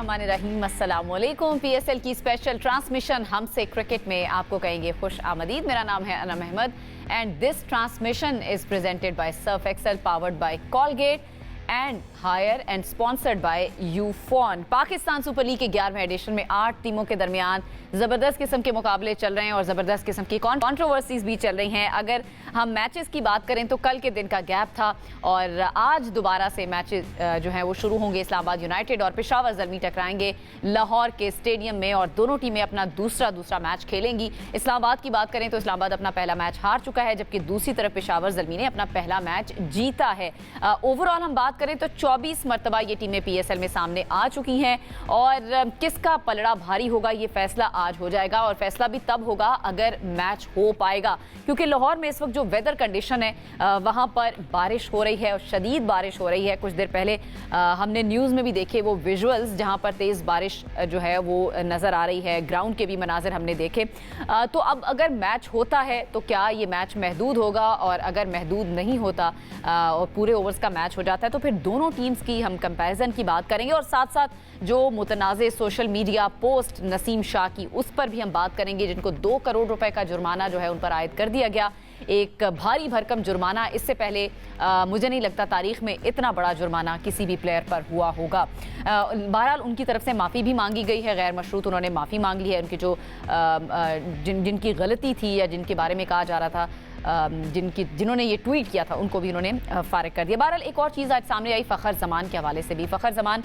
बिस्मिल्लाहिर्रहमानिर्रहीम, अस्सलाम वालेकुम। पीएसएल की स्पेशल ट्रांसमिशन हमसे क्रिकेट में आपको कहेंगे खुश आमदीद। मेरा नाम है Anam Ahmad and this transmission is presented by Surf Excel, powered by Colgate and Haier and sponsored by Ufone. Pakistan super league के 11वें एडिशन में 8 टीमों के दरमियान ज़बरदस्त किस्म के मुकाबले चल रहे हैं और ज़बरदस्त किस्म की कंट्रोवर्सीज भी चल रही हैं। अगर हम मैचेस की बात करें तो कल के दिन का गैप था और आज दोबारा से मैचेस जो हैं वो शुरू होंगे। इस्लामाबाद यूनाइटेड और पेशावर ज़ल्मी टकराएंगे लाहौर के स्टेडियम में और दोनों टीमें अपना दूसरा मैच खेलेंगी। इस्लामाबाद की बात करें तो इस्लामाबाद अपना पहला मैच हार चुका है, जबकि दूसरी तरफ पेशावर ज़ल्मी ने अपना पहला मैच जीता है। ओवरऑल हम बात करें तो 24 मरतबा ये टीमें पीएसएल में सामने आ चुकी हैं और किसका पलड़ा भारी होगा ये फैसला आज हो जाएगा और फैसला भी तब होगा अगर मैच हो पाएगा, क्योंकि लाहौर में इस वक्त जो वेदर कंडीशन है वहाँ पर बारिश हो रही है और शदीद बारिश हो रही है। कुछ देर पहले हमने न्यूज़ में भी देखे वो विजुअल्स जहाँ पर तेज़ बारिश जो है वो नज़र आ रही है, ग्राउंड के भी मनाजिर हमने देखे। तो अब अगर मैच होता है तो क्या ये मैच महदूद होगा, और अगर महदूद नहीं होता और पूरे ओवर्स का मैच हो जाता है तो फिर दोनों टीम्स की हम कंपैरिजन की बात करेंगे और साथ साथ जो मुतनाज़े social media post Naseem Shah की उस पर भी हम बात करेंगे, जिनको 2 करोड़ रुपए का जुर्माना जो है उन पर आयद कर दिया गया। एक भारी भरकम जुर्माना, इससे पहले मुझे नहीं लगता तारीख में इतना बड़ा जुर्माना किसी भी प्लेयर पर हुआ होगा। बहरहाल उनकी तरफ से माफ़ी भी मांगी गई है, गैर मशरूत उन्होंने माफ़ी मांग ली है। उनकी जो जिनकी गलती थी या जिनके बारे में कहा जा रहा था जिन्होंने ये ट्वीट किया था उनको भी उन्होंने फारिग कर दिया। बहरहाल एक और चीज़ आज सामने आई फ़खर जमान के हवाले से भी। फ़खर जमान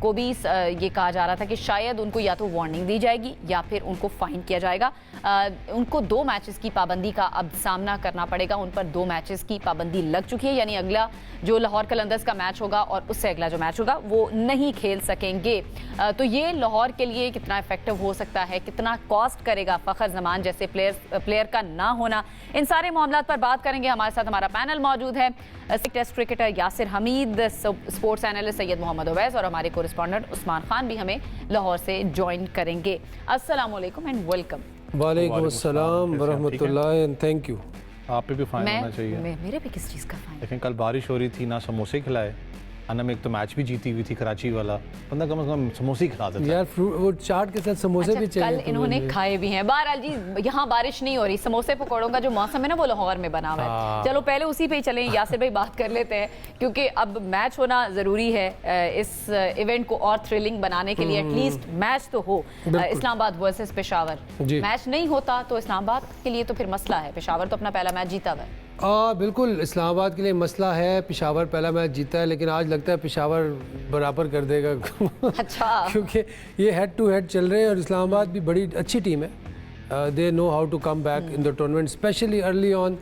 को भी ये कहा जा रहा था कि शायद उनको या तो वार्निंग दी जाएगी या फिर उनको फ़ाइन किया जाएगा। उनको 2 मैचेस की पाबंदी का अब सामना करना पड़ेगा। उन पर 2 मैचेस की पाबंदी लग चुकी है, यानी अगला जो लाहौर कलंदर्स का मैच होगा और उससे अगला जो मैच होगा वो नहीं खेल सकेंगे। तो ये लाहौर के लिए कितना इफेक्टिव हो सकता है, कितना कॉस्ट करेगा फ़खर जमान जैसे प्लेयर का ना होना, इन सारे मामलात पर बात करेंगे। हमारे साथ हमारा पैनल मौजूद है, test cricketer Yasir Hameed, sports analyst Syed Mohammad Awais और हमारे कोरिस्पॉन्डेंट उस्मान खान भी हमें लाहौर से ज्वाइन करेंगे। अस्सलाम वालेकुम एंड वेलकम। वालेकुम अस्सलाम वरहमतुल्लाह एंड थैंक यू। आप पे भी फाइन होना चाहिए। मेरे पे किस चीज़ का फाइन? लेकिन कल बारिश हो रही थी, ना समोसे खिलाए। अनम एक तो मैच भी जीती हुई थी कराची वाला, बंदा कम से कम समोसे ही खिला देता यार। वो चाट के साथ समोसे भी चाहिए। कल इन्होंने खाए भी हैं। बहरहाल जी यहाँ बारिश नहीं हो रही, समोसे पकौड़ों का जो मौसम है ना वो लाहौर में बना हुआ है। चलो पहले उसी पे ही चलें, यासिर भाई बात कर लेते हैं, क्योंकि अब मैच होना ज़रूरी है इस इवेंट को और थ्रिलिंग बनाने के लिए। एटलीस्ट मैच तो हो। इस्लामाबाद वर्सेस पेशावर, मैच नहीं होता तो इस्लामाबाद के लिए तो फिर मसला है। पेशावर तो अपना पहला मैच जीता हुआ है। बिल्कुल इस्लामाबाद के लिए मसला है। पेशावर पहला मैच जीता है, लेकिन आज लगता है पेशावर बराबर कर देगा। अच्छा। क्योंकि ये हेड टू हेड चल रहे हैं और इस्लामाबाद भी बड़ी अच्छी टीम है। They know how to come back in the tournament, specially early on.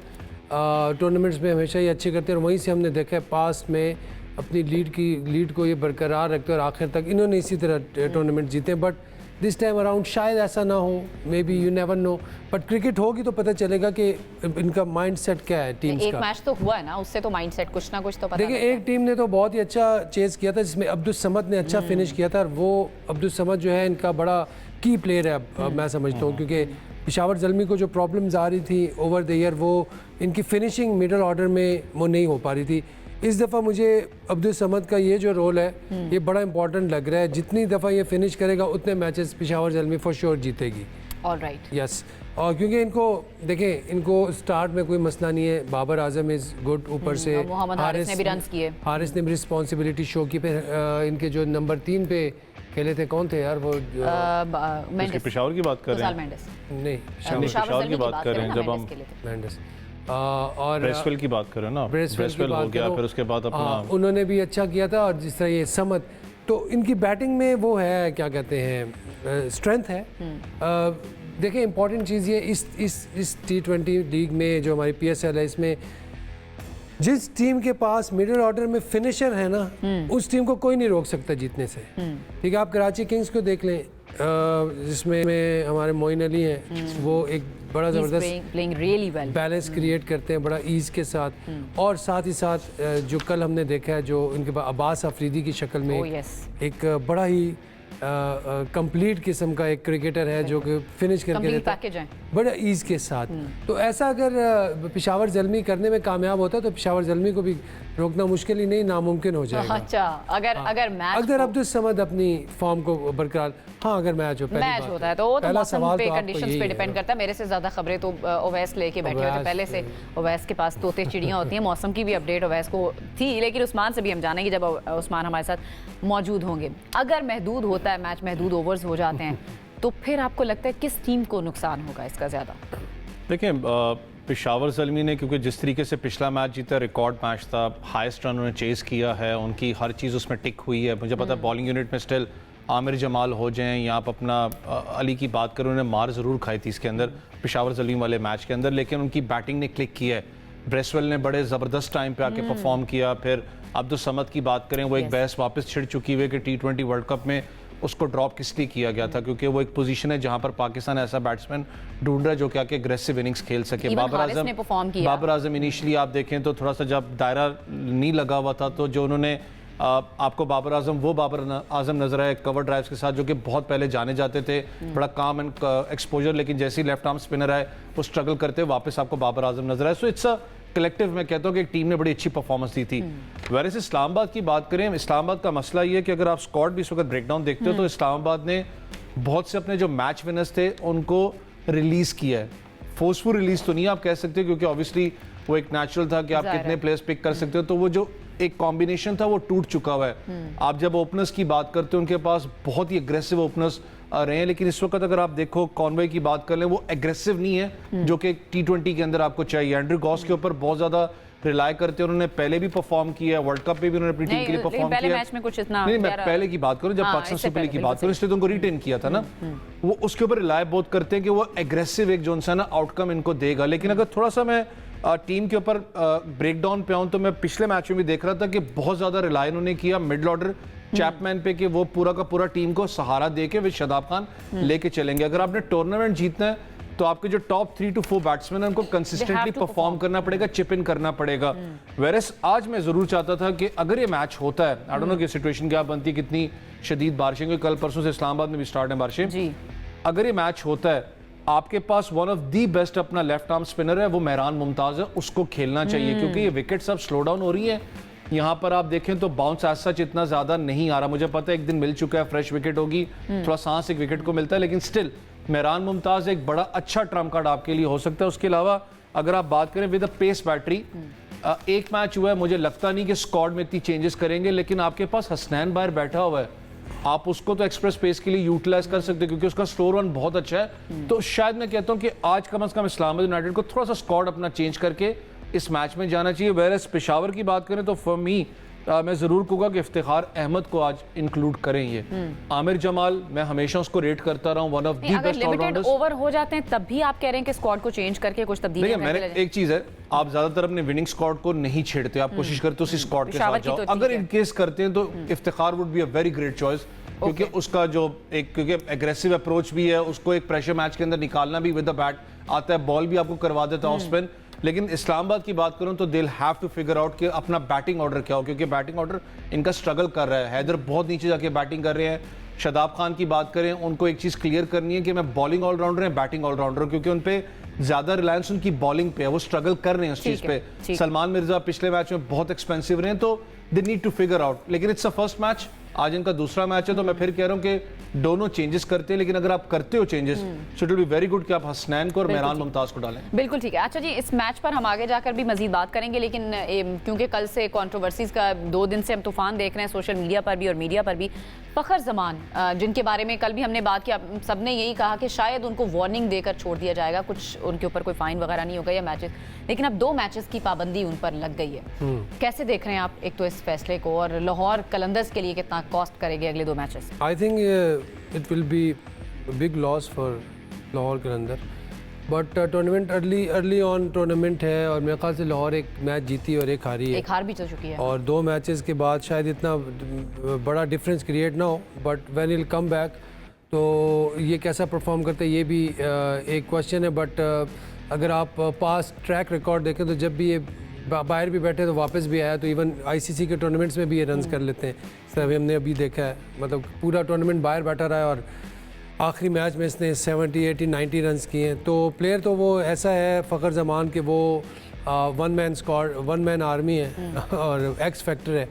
Tournaments में हमेशा ही अच्छे करते हैं और वहीं से हमने देखा है पास्ट में अपनी लीड को ये बरकरार रखते हैं और आखिर तक इन्होंने इसी तरह टूर्नामेंट जीते हैं। बट दिस टाइम अराउंड शायद ऐसा ना हो, may be you never know. But cricket होगी तो पता चलेगा कि इनका माइंड सेट क्या है टीम्स का। एक मैच तो हुआ है ना, उससे तो माइंड सेट कुछ ना कुछ तो पता। देखिए एक टीम ने तो बहुत ही अच्छा चेस किया था, जिसमें अब्दुल समद ने अच्छा फिनिश किया था और वो अब्दुल समद जो है इनका बड़ा की प्लेयर है अब मैं समझता हूँ, क्योंकि पेशावर ज़ल्मी को जो प्रॉब्लम्स आ रही थी ओवर द ईयर वो इनकी फिनिशिंग मिडल ऑर्डर में वो नहीं हो पा रही थी। इस दफ़ा मुझे अब्दुल समद का ये जो रोल है ये बड़ा इंपॉर्टेंट लग रहा है। जितनी दफ़ा ये फिनिश करेगा उतने matches Peshawar Zalmi for sure जीतेगी। Alright, yes. और क्योंकि इनको देखें, इनको स्टार्ट में कोई मसला नहीं है। बाबर आजम इज़ गुड, ऊपर से हारिस ने भी रन्स किए। हारिस ने भी रिस्पॉन्सिबिलिटी शो की। इनके जो नंबर 3 पे खेले थे कौन थे यार वो? पेशावर की बात कर रहे हैं? नहीं, पेशावर की बात कर रहे हैं। जब हम मेंडिस और ब्रेसवेल की बात करें ना, ब्रेसवेल हो गया, फिर उसके बाद अपना उन्होंने भी अच्छा किया था। और जिस तरह ये समद, तो इनकी बैटिंग में वो है क्या कहते हैं स्ट्रेंथ है। देखें इंपॉर्टेंट चीज़ ये इस T20 लीग में जो हमारी PSL है, इसमें जिस टीम के पास मिडिल ऑर्डर में फिनिशर है ना उस टीम को कोई नहीं रोक सकता जीतने से। ठीक है, आप कराची किंग्स को देख लें जिसमें हमारे मोइन अली हैं, वो एक बड़ा ज़बरदस्त बैलेंस क्रिएट करते हैं बड़ा ईज़ के साथ। और साथ ही साथ जो कल हमने देखा है जो इनके पास अब्बास अफरीदी की शक्ल में एक बड़ा ही कंप्लीट किस्म का एक क्रिकेटर है जो कि फिनिश करके कंप्लीट देता है पैकेज है। बड़े ईज के साथ। तो ऐसा अगर पेशावर जल्मी करने में कामयाब होता है तो पेशावर जल्मी को भी रोकना मुश्किल ही नहीं, नामुमकिन हो जाएगा। अच्छा, अगर मैच अगर अब्दुल समद अपनी फॉर्म को बरकरार, हाँ अगर मैच हो, पहली मैच बात होता है तो वो तो पहला मौसम सवाल पे तो आपको कंडीशंस यही पे है। डिपेंड करता है। मेरे से ज़्यादा खबरें तो ओवैस लेके बैठे हुए थे ओवैस पहले से। ओवैस के पास तोते चिड़ियाँ होती हैं, मौसम की भी अपडेट ओवैस को थी, लेकिन उस्मान से भी हम जानेंगे जब उस्मान हमारे साथ मौजूद होंगे। अगर महदूद होता है मैच, महदूद ओवर्स हो जाते हैं, तो फिर आपको लगता है किस टीम को नुकसान होगा इसका ज़्यादा? देखिए पेशावर ज़ल्मी ने क्योंकि जिस तरीके से पिछला मैच जीता, रिकॉर्ड मैच था, हाईएस्ट रन उन्होंने चेस किया है, उनकी हर चीज़ उसमें टिक हुई है। मुझे पता है बॉलिंग यूनिट में स्टिल आमिर जमाल हो जाएं या आप अपना अली की बात करें, उन्होंने मार ज़रूर खाई थी इसके अंदर पेशावर ज़ल्मी वाले मैच के अंदर, लेकिन उनकी बैटिंग ने क्लिक किया है। ब्रेसवेल ने बड़े ज़बरदस्त टाइम पे आके परफॉर्म किया। फिर अब्दुल समद की बात करें, वो एक बहस वापस छिड़ चुकी हुई कि T20 वर्ल्ड कप में उसको ड्रॉप किस लिए किया गया था, क्योंकि वो एक पोजीशन है जहां पर पाकिस्तान ऐसा बैट्समैन ढूंढ रहा है जो कि आके एग्रेसिव इनिंग्स खेल सके। बाबर आजम इनिशियली आप देखें तो थोड़ा सा जब दायरा नहीं लगा हुआ था तो जो उन्होंने आपको बाबर आजम नजर आए कवर ड्राइव्स के साथ, जो कि बहुत पहले जाने जाते थे, बड़ा काम एंड एक्सपोजर, लेकिन जैसे ही लेफ्ट आर्म स्पिनर आए वो स्ट्रगल करते वापस आपको बाबर आजम नजर आए। सो इट्स अ कलेक्टिव, मैं कहता हूँ कि एक टीम ने बड़ी अच्छी परफॉर्मेंस दी थी। वैसे इस्लामाबाद की बात करें, इस्लामाबाद का मसला ये है कि अगर आप स्क्वाड भी इस वक्त ब्रेकडाउन देखते हो तो इस्लामाबाद ने बहुत से अपने जो मैच विनर्स थे उनको रिलीज किया है। फोर्सफुल रिलीज तो नहीं आप कह सकते, क्योंकि ऑब्वियसली वो एक नेचुरल था कि आप कितने प्लेयर्स पिक कर सकते हो, तो वो जो एक कॉम्बिनेशन था वो टूट चुका हुआ है। आप जब ओपनर्स की बात करते हो उनके पास बहुत ही एग्रेसिव ओपनर्स रहे हैं, लेकिन इस वक्त अगर आप देखो कॉनवे की बात कर लें, वो एग्रेसिव नहीं है जो कि T20 के अंदर आपको चाहिए। एंड्रू गॉस के ऊपर बहुत ज्यादा रिलाय करते हैं, उन्होंने पहले भी परफॉर्म किया है, वर्ल्ड कप में भी उन्होंने अपनी टीम के लिए परफॉर्म किया। मैच में कुछ इतना नहीं, मैं पहले की बात करूं, जब पाकिस्तान सुपर लीग की बात करूं, इसलिए तो उनको रिटेन किया था ना, वो उसके ऊपर रिलाय बहुत करते हैं कि वो एग्रेसिव एक जो ना आउटकम इनको देगा। लेकिन अगर थोड़ा सा मैं टीम के ऊपर ब्रेकडाउन पे आऊं तो मैं पिछले मैच में भी देख रहा था कि बहुत ज्यादा रिलाय उन्होंने किया मिडल ऑर्डर चैपमैन पे कि वो पूरा का पूरा टीम को सहारा देके विद शदाब खान लेके चलेंगे। अगर आपने टूर्नामेंट जीतना है तो आपके जो टॉप 3 to 4 बैट्समैन हैं उनको कंसिस्टेंटली परफॉर्म करना पड़ेगा, चिप इन करना पड़ेगा। वेरस आज मैं जरूर चाहता था कि अगर ये मैच होता है, आई डोंट नो कि सिचुएशन क्या बनती है, कितनी शदीद बारिशें, क्योंकि कल परसों से इस्लामाबाद में भी स्टार्ट है बारिशें। अगर ये मैच होता है, आपके पास वन ऑफ दी बेस्ट अपना लेफ्ट आर्म स्पिनर है, वो मेहरान मुमताज है, उसको खेलना चाहिए, क्योंकि ये विकेट्स अब स्लो डाउन हो रही है। यहाँ पर आप देखें तो बाउंस एज सच इतना ज्यादा नहीं आ रहा। मुझे पता है एक दिन मिल चुका है, फ्रेश विकेट होगी, थोड़ा सांस एक विकेट को मिलता है, लेकिन स्टिल मेहरान मुमताज एक बड़ा अच्छा ट्रम्प कार्ड आपके लिए हो सकता है। उसके अलावा अगर आप बात करें विद अ पेस बैटरी, एक मैच हुआ है, मुझे लगता नहीं कि स्क्वाड में इतनी चेंजेस करेंगे, लेकिन आपके पास हसनैन बाहर बैठा हुआ है, आप उसको तो एक्सप्रेस पेस के लिए यूटिलाइज कर सकते हो क्योंकि उसका स्टोर रन बहुत अच्छा है। तो शायद मैं कहता हूं कि आज कम से कम इस्लामाबाद यूनाइटेड को थोड़ा सा स्क्वाड अपना चेंज करके इस मैच में जाना चाहिए। वेरएस पेशावर की बात करें तो फॉर मी मैं ज़रूर कहूँगा कि इफ्तिखार अहमद को आज इंक्लूड करें। ये आमिर जमाल, मैं हमेशा उसको रेट करता रहा हूँ, one of the best allrounders. Over हो जाते हैं तब भी आप कह रहे हैं कि स्क्वाड को चेंज करके कुछ तब्दीली मैंने एक चीज़ है, आप ज़्यादातर अपने विनिंग स्क्वाड को नहीं छेड़ते, आप कोशिश करते हो उसी स्क्वाड के साथ जाओ। अगर इन केस करते हैं तो Iftikhar would be a very great choice, क्योंकि उसका जो एक क्योंकि एग्रेसिव अप्रोच भी है, उसको एक प्रेशर मैच के अंदर निकालना भी विद द बैट आता है, बॉल भी आपको करवा देता है ऑफ स्पिन। लेकिन इस्लामाबाद की बात करूं तो दिल हैव टू फिगर आउट कि अपना बैटिंग ऑर्डर क्या हो, क्योंकि बैटिंग ऑर्डर इनका स्ट्रगल कर रहा है। हैदर बहुत नीचे जाके बैटिंग कर रहे हैं। शदाब खान की बात करें, उनको एक चीज़ क्लियर करनी है कि मैं बॉलिंग ऑलराउंडर है, बैटिंग ऑलराउंडर, क्योंकि उन पे ज्यादा रिलायंस उनकी बॉलिंग पे है, वो स्ट्रगल कर रहे हैं उस चीज़ पे। सलमान मिर्जा पिछले मैच में बहुत एक्सपेंसिव रहे हैं, तो they need to figure out. लेकिन इट्स अ फर्स्ट मैच, आज इनका दूसरा मैच है, तो मैं फिर कह रहा हूं कि दोनों चेंजेस करते हैं, लेकिन अगर आप करते हो changes so it will be very good कि आप हसनैन को और मेहरान मुमताज को डालें। बिल्कुल ठीक है। अच्छा जी, इस मैच पर हम आगे जाकर भी मजीद बात करेंगे, लेकिन क्योंकि कल से कंट्रोवर्सीज का 2 दिन से हम तूफान देख रहे हैं सोशल मीडिया पर भी और मीडिया पर भी। फ़खर जमान, जिनके बारे में कल भी हमने बात की, सबने यही कहा कि शायद उनको वार्निंग देकर छोड़ दिया जाएगा, कुछ उनके ऊपर कोई फाइन वगैरह नहीं होगा या मैचेस, लेकिन अब 2 मैचेस की पाबंदी उन पर लग गई है। कैसे देख रहे हैं आप एक तो इस फैसले को, और लाहौर कलंदर्स के लिए कितना कॉस्ट करेंगे अगले 2 matches? I think it will be big loss for Lahore Qalandar, but tournament early on tournament है, और मेरे ख्याल से लाहौर एक मैच जीती और एक हारी है, एक हार भी चल चुकी है, और 2 मैचेस के बाद शायद इतना बड़ा डिफरेंस क्रिएट ना हो, but when will come back तो ये कैसा परफॉर्म करते हैं ये भी एक क्वेश्चन है। बट अगर आप पास्ट ट्रैक रिकॉर्ड देखें तो जब भी ये बाहर भी बैठे तो वापस भी आया, तो इवन आईसीसी के टूर्नामेंट्स में भी ये रन्स कर लेते हैं। सब हमने अभी देखा है, मतलब पूरा टूर्नामेंट बाहर बैठा रहा है और आखिरी मैच में इसने 70, 80, 90 रन्स किए हैं। तो प्लेयर तो वो ऐसा है फ़खर जमान के वो वन मैन आर्मी है और एक्स फैक्टर है।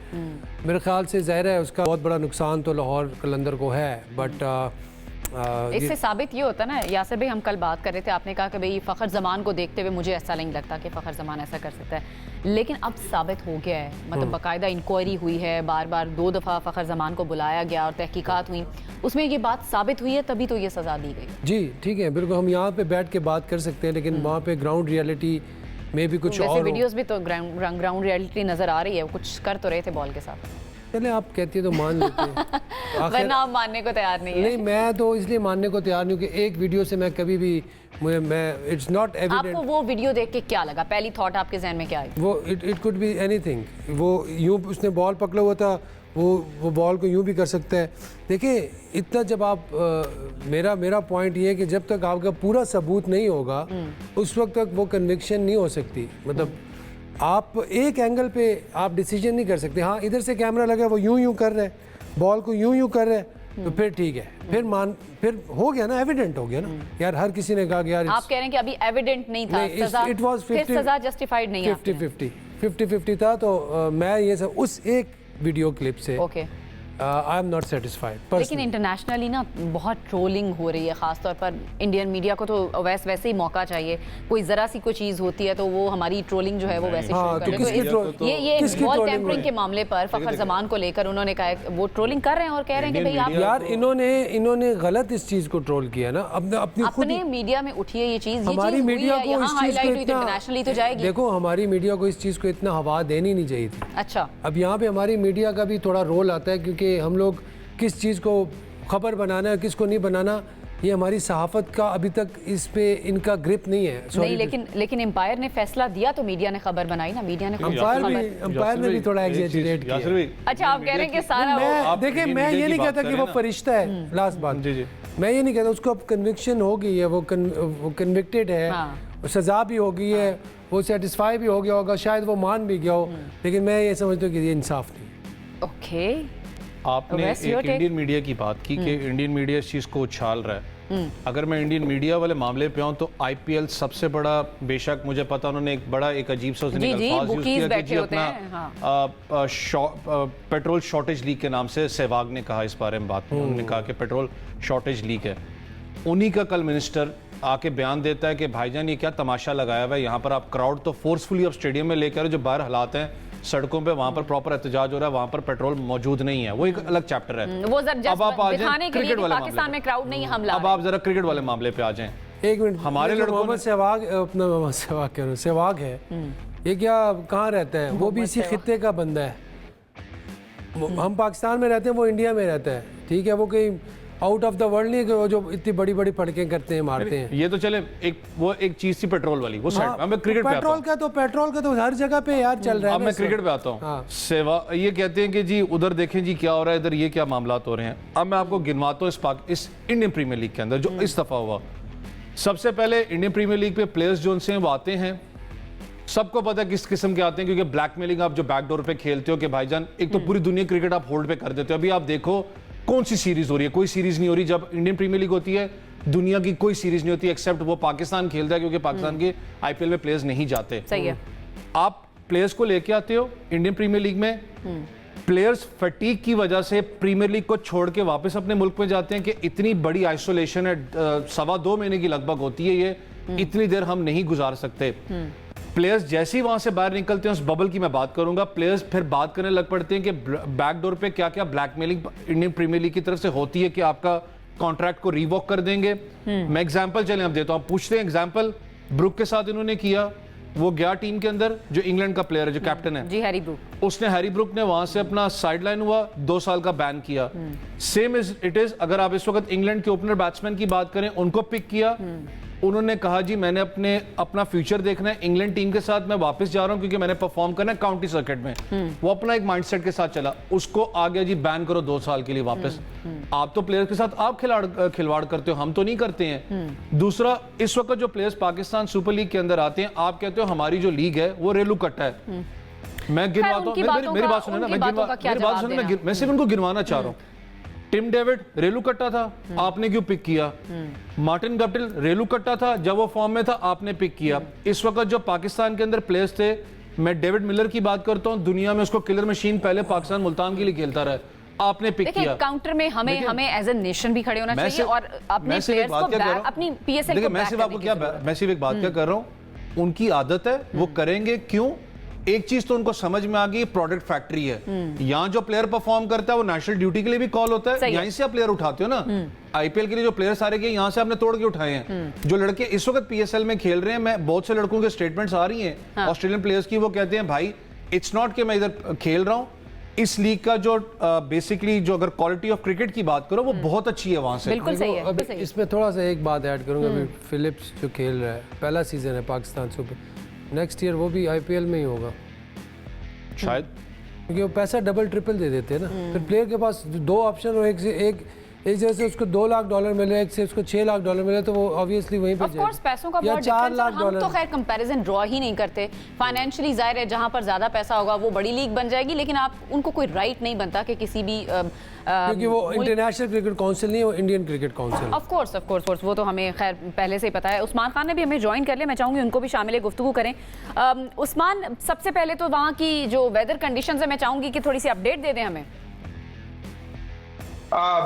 मेरे ख्याल से ज़ाहिर है उसका बहुत बड़ा नुकसान तो लाहौर कलंदर को है, बट इससे साबित ये होता ना यासिर भाई, हम कल बात कर रहे थे, आपने कहा कि भाई फ़खर ज़मान को देखते हुए मुझे ऐसा नहीं लगता कि फ़खर ज़मान ऐसा कर सकता है, लेकिन अब साबित हो गया है, मतलब बाकायदा इंक्वायरी हुई है, बार बार 2 दफ़ा फ़खर ज़मान को बुलाया गया और तहकीकात हुई, उसमें ये बात साबित हुई है, तभी तो ये सज़ा दी गई। जी ठीक है, बिल्कुल हम यहाँ पे बैठ के बात कर सकते हैं, लेकिन वहाँ पे ग्राउंड रियलिटी में भी कुछ वैसे और वीडियोस भी तो ग्राउंड रियलिटी नज़र आ रही है, कुछ कर तो रहे थे बॉल के साथ। पहले आप कहती है तो मान लेते हैं वरना आप मानने को तैयार नहीं है। नहीं, मैं तो इसलिए मानने को तैयार नहीं हूँ कि एक वीडियो से मैं कभी भी मैं इट्स नॉट एविडेंट। आपको वो वीडियो देख के क्या लगा, पहली थॉट आपके जहन में क्या आई? वो इट कुड बी एनीथिंग। वो यूँ उसने बॉल पकड़ा हुआ था, वो बॉल को यूँ भी कर सकता है। देखिए इतना जब आप मेरा पॉइंट ये है कि जब तक आपका पूरा सबूत नहीं होगा उस वक्त तक वो कन्विक्शन नहीं हो सकती। मतलब आप एक एंगल पे आप डिसीजन नहीं कर सकते। हाँ, इधर से कैमरा लगा, वो यूं कर रहे हैं, बॉल को यूं कर रहे हैं, तो फिर ठीक है, फिर हो गया ना, एविडेंट हो गया ना यार। हर किसी ने कहा कि यार आप कह रहे हैं कि अभी एविडेंट नहीं था, फिर सजा जस्टिफाइड नहीं है। 50-50 था। तो मैं ये सब उस एक वीडियो क्लिप से okay I am not satisfied. लेकिन इंटरनेशनली ना बहुत ट्रोलिंग हो रही है, खासतौर पर इंडियन मीडिया को तो वैसे ही मौका चाहिए। कोई ज़रा सी कोई चीज़ होती है तो वो हमारी ट्रोलिंग जो है वो वैसे शुरू कर देते हैं। तो ये बॉल टेम्परिंग के मामले पर फ़खर ज़मान को लेकर उन्होंने कहा, वो ट्रोलिंग कर रहे हैं और कह रहे हैं कि भाई आप यार इन्होंने गलत इस चीज़ को ट्रोल किया ना। अपने मीडिया में उठी है ये चीज़, हमारी मीडिया को इस चीज़ को इंटरनेशनली तो जाएगी। देखो हमारी मीडिया को इस चीज़ को इतना हवा देनी नहीं चाहिए थी। अच्छा, अब यहाँ पे हमारी मीडिया का भी थोड़ा रोल आता है, क्योंकि हम लोग किस चीज़ को खबर बनाना है किसको नहीं बनाना, ये हमारी सहाफ़त का अभी तक इस पे इनका ग्रिप नहीं है। नहीं, लेकिन एम्पायर ने फैसला दिया तो मीडिया ने खबर बनाई ना, मीडिया ने अंपायर ने भी थोड़ा एग्जैजरेट किया। अच्छा, आप कह रहे हैं कि सारा देखिए मैं ये नहीं कहता कि वो फरिश्ता है, लास्ट बात मैं ये नहीं कहता, उसको अब कन्विक्शन हो गई है, वो कन्विक्टेड है, सज़ा भी हो गई है, वो सेटिस्फाई भी हो गया होगा, शायद वो मान भी गया हो, लेकिन मैं ये समझता हूँ कि ये इंसाफ नहीं। ओके, आपने एक इंडियन मीडिया की बात की कि इंडियन मीडिया इस चीज़ को उछाल रहा है। अगर मैं इंडियन मीडिया वाले मामले पे आऊँ तो आईपीएल सबसे बड़ा, बेशक मुझे पता उन्होंने एक अजीब सा उसने अल्फाज यूज़ किया कि जी अपना पेट्रोल शॉर्टेज लीक के नाम से सहवाग ने कहा इस बारे में बात में, उन्होंने कहा कि पेट्रोल शॉर्टेज लीक है। उन्हीं का कल मिनिस्टर आके बयान देता है कि भाईजान ये क्या तमाशा लगाया हुआ है, यहाँ पर आप क्राउड तो फोर्सफुली आप स्टेडियम में लेकर जो बाहर हालात हैं सड़कों पे, वहां पर प्रॉपर एहतजाज हो रहा है, वहां पर पेट्रोल मौजूद नहीं है, वो एक अलग चैप्टर है। वो अब आप आ जाएं क्रिकेट वाले पाकिस्तान में क्राउड नहीं हमला। अब आप जरा क्रिकेट वाले मामले पे आ जाएं। एक मिनट, हमारे लड़कों में सहवाग है, ये क्या कहाँ रहता है? वो भी इसी खित्ते का बंदा है। हम पाकिस्तान में रहते हैं, वो इंडिया में रहता है, ठीक है, वो कहीं आउट ऑफ द वर्ल्ड नहीं है कि वो जो इतनी बड़ी बड़ी फड़कें करते हैं, मारते हैं। ये तो चले एक चीज थी पेट्रोल वाली, वो साइड में। मैं क्रिकेट पे आता हूं। पेट्रोल का तो हर जगह पे यार चल रहा है। अब मैं क्रिकेट पे आता हूँ। सेवा ये कहते हैं कि जी उधर देखें जी क्या हो रहा है, इधर ये क्या मामलात हो रहे हैं। अब मैं आपको गिनवाता हूँ इस इंडियन प्रीमियर लीग के अंदर जो इस दफा हुआ। सबसे पहले इंडियन प्रीमियर लीग पे प्लेयर्स जो उनसे वो आते हैं, सबको पता है किस किस्म के आते हैं, क्योंकि ब्लैकमेलिंग आप जो बैकडोर पे खेलते हो कि भाईजान एक तो पूरी दुनिया क्रिकेट आप होल्ड पे कर देते हो। अभी आप देखो कौन सी सीरीज हो रही है, कोई सीरीज नहीं हो रही। जब इंडियन प्रीमियर लीग होती है दुनिया की कोई सीरीज नहीं होती एक्सेप्ट वो पाकिस्तान खेलता है, क्योंकि पाकिस्तान के आईपीएल में प्लेयर्स नहीं जाते। सही है। आप प्लेयर्स को लेके आते हो इंडियन प्रीमियर लीग में, प्लेयर्स फटीग की वजह से प्रीमियर लीग को छोड़ के वापस अपने मुल्क में जाते हैं कि इतनी बड़ी आइसोलेशन है, 2.25 महीने की लगभग होती है ये, इतनी देर हम नहीं गुजार सकते। प्लेयर्स जैसे ही वहां से बाहर निकलते हैं, उस बबल की मैं बात करूंगा, प्लेयर्स फिर बात करने लग पड़ते हैं कि बैकडोर पे क्या क्या ब्लैकमेलिंग इंडियन प्रीमियर लीग की तरफ से होती है कि आपका कॉन्ट्रैक्ट को रिवॉक कर देंगे। मैं एग्जांपल चले अब देता हूं, पूछते हैं एग्जांपल ब्रुक के साथ इन्होंने किया। वो गया टीम के अंदर, जो इंग्लैंड का प्लेयर है, जो कैप्टन है जी, हैरी ब्रुक, उसने हैरी ब्रुक ने वहां से अपना साइडलाइन हुआ, 2 साल का बैन किया। सेम इज इट इज अगर आप इस वक्त इंग्लैंड के ओपनर बैट्समैन की बात करें, उनको पिक किया, उन्होंने कहा जी मैंने अपना फ्यूचर देखना है, इंग्लैंड टीम के साथ मैं वापस जा रहा हूं क्योंकि मैंने परफॉर्म करना है काउंटी सर्किट में। वो अपना एक माइंडसेट के साथ चला, उसको आ गया जी बैन करो 2 साल के लिए वापस। आप तो प्लेयर के साथ आप खिलवाड़ करते हो, हम तो नहीं करते हैं। दूसरा, इस वक्त जो प्लेयर्स पाकिस्तान सुपर लीग के अंदर आते हैं, आप कहते हो हमारी जो लीग है वो रेलू कट्टा है। मैं गिनवाता हूं, मेरी बात सुने ना, मैं सिर्फ उनको गिनवाना चाह रहा हूं। टिम डेविड रेलू कट्टा था, आपने क्यों पिक किया? मार्टिन गप्टिल रेलू कट्टा था, जब वो फॉर्म में था आपने पिक किया। इस वक्त जो पाकिस्तान के अंदर प्लेयर्स थे, मैं डेविड मिलर की बात करता हूं, दुनिया में उसको किलर मशीन पहले पाकिस्तान मुल्तान के लिए खेलता रहा, आपने पिक किया। काउंटर में हमें एज ए नेशन भी खड़े होना चाहिए और अपने प्लेयर्स को अपनी पीएसएल को मैं सिर्फ एक बात क्या कर रहा हूं, उनकी आदत है वो करेंगे। क्यों? एक चीज तो उनको समझ में आ गई, प्रोडक्ट फैक्ट्री है। यहाँ जो प्लेयर परफॉर्म करता है वो नेशनल ड्यूटी के लिए भी कॉल होता है, यहीं से आप प्लेयर उठाते हो ना। आईपीएल के लिए जो प्लेयर सारे के यहाँ से आपने तोड़ के उठाए हैं। जो लड़के इस वक्त पीएसएल में खेल रहे हैं, मैं बहुत से लड़कों के स्टेटमेंट्स आ रही हैं ऑस्ट्रेलियन प्लेयर्स की, वो कहते हैं भाई इट्स नॉट कि मैं इधर खेल रहा हूँ, इस लीग का जो बेसिकली जो अगर क्वालिटी ऑफ क्रिकेट की बात करो वो बहुत अच्छी है वहां से। बिल्कुल सही है। अब इसमें थोड़ा सा एक बात ऐड करूंगा, अभी फिलिप्स जो खेल रहा है, पहला सीजन है पाकिस्तान सुपर, नेक्स्ट ईयर वो भी आईपीएल में ही होगा शायद, क्योंकि वो पैसा डबल ट्रिपल दे देते हैं ना। फिर प्लेयर के पास 2 ऑप्शन हो, एक जगह से उसको $2 लाख मिले, एक से उसको $6 लाख मिले, तो वो ऑब्वियसली वहीं पे जाएगा। पैसों का बहुत डिफरेंस है। हम तो खैर कंपैरिजन ड्रॉ ही नहीं करते। फाइनेंशियली जाहिर है जहां पर ज्यादा पैसा होगा वो बड़ी लीग बन जाएगी, लेकिन आप उनको कोई राइट नहीं बनता कि किसी भी क्योंकि वो इंटरनेशनल क्रिकेट काउंसिल नहीं है, वो Indian cricket council. Of course वो तो हमें खैर पहले से ही पता है। उस्मान खान ने भी हमें ज्वाइन कर लिया, मैं चाहूंगी उनको भी शामिल गुफ्तगू करें। उस्मान, सबसे पहले तो वहाँ की जो वेदर कंडीशंस है मैं चाहूंगी कि थोड़ी सी अपडेट दे दें हमें।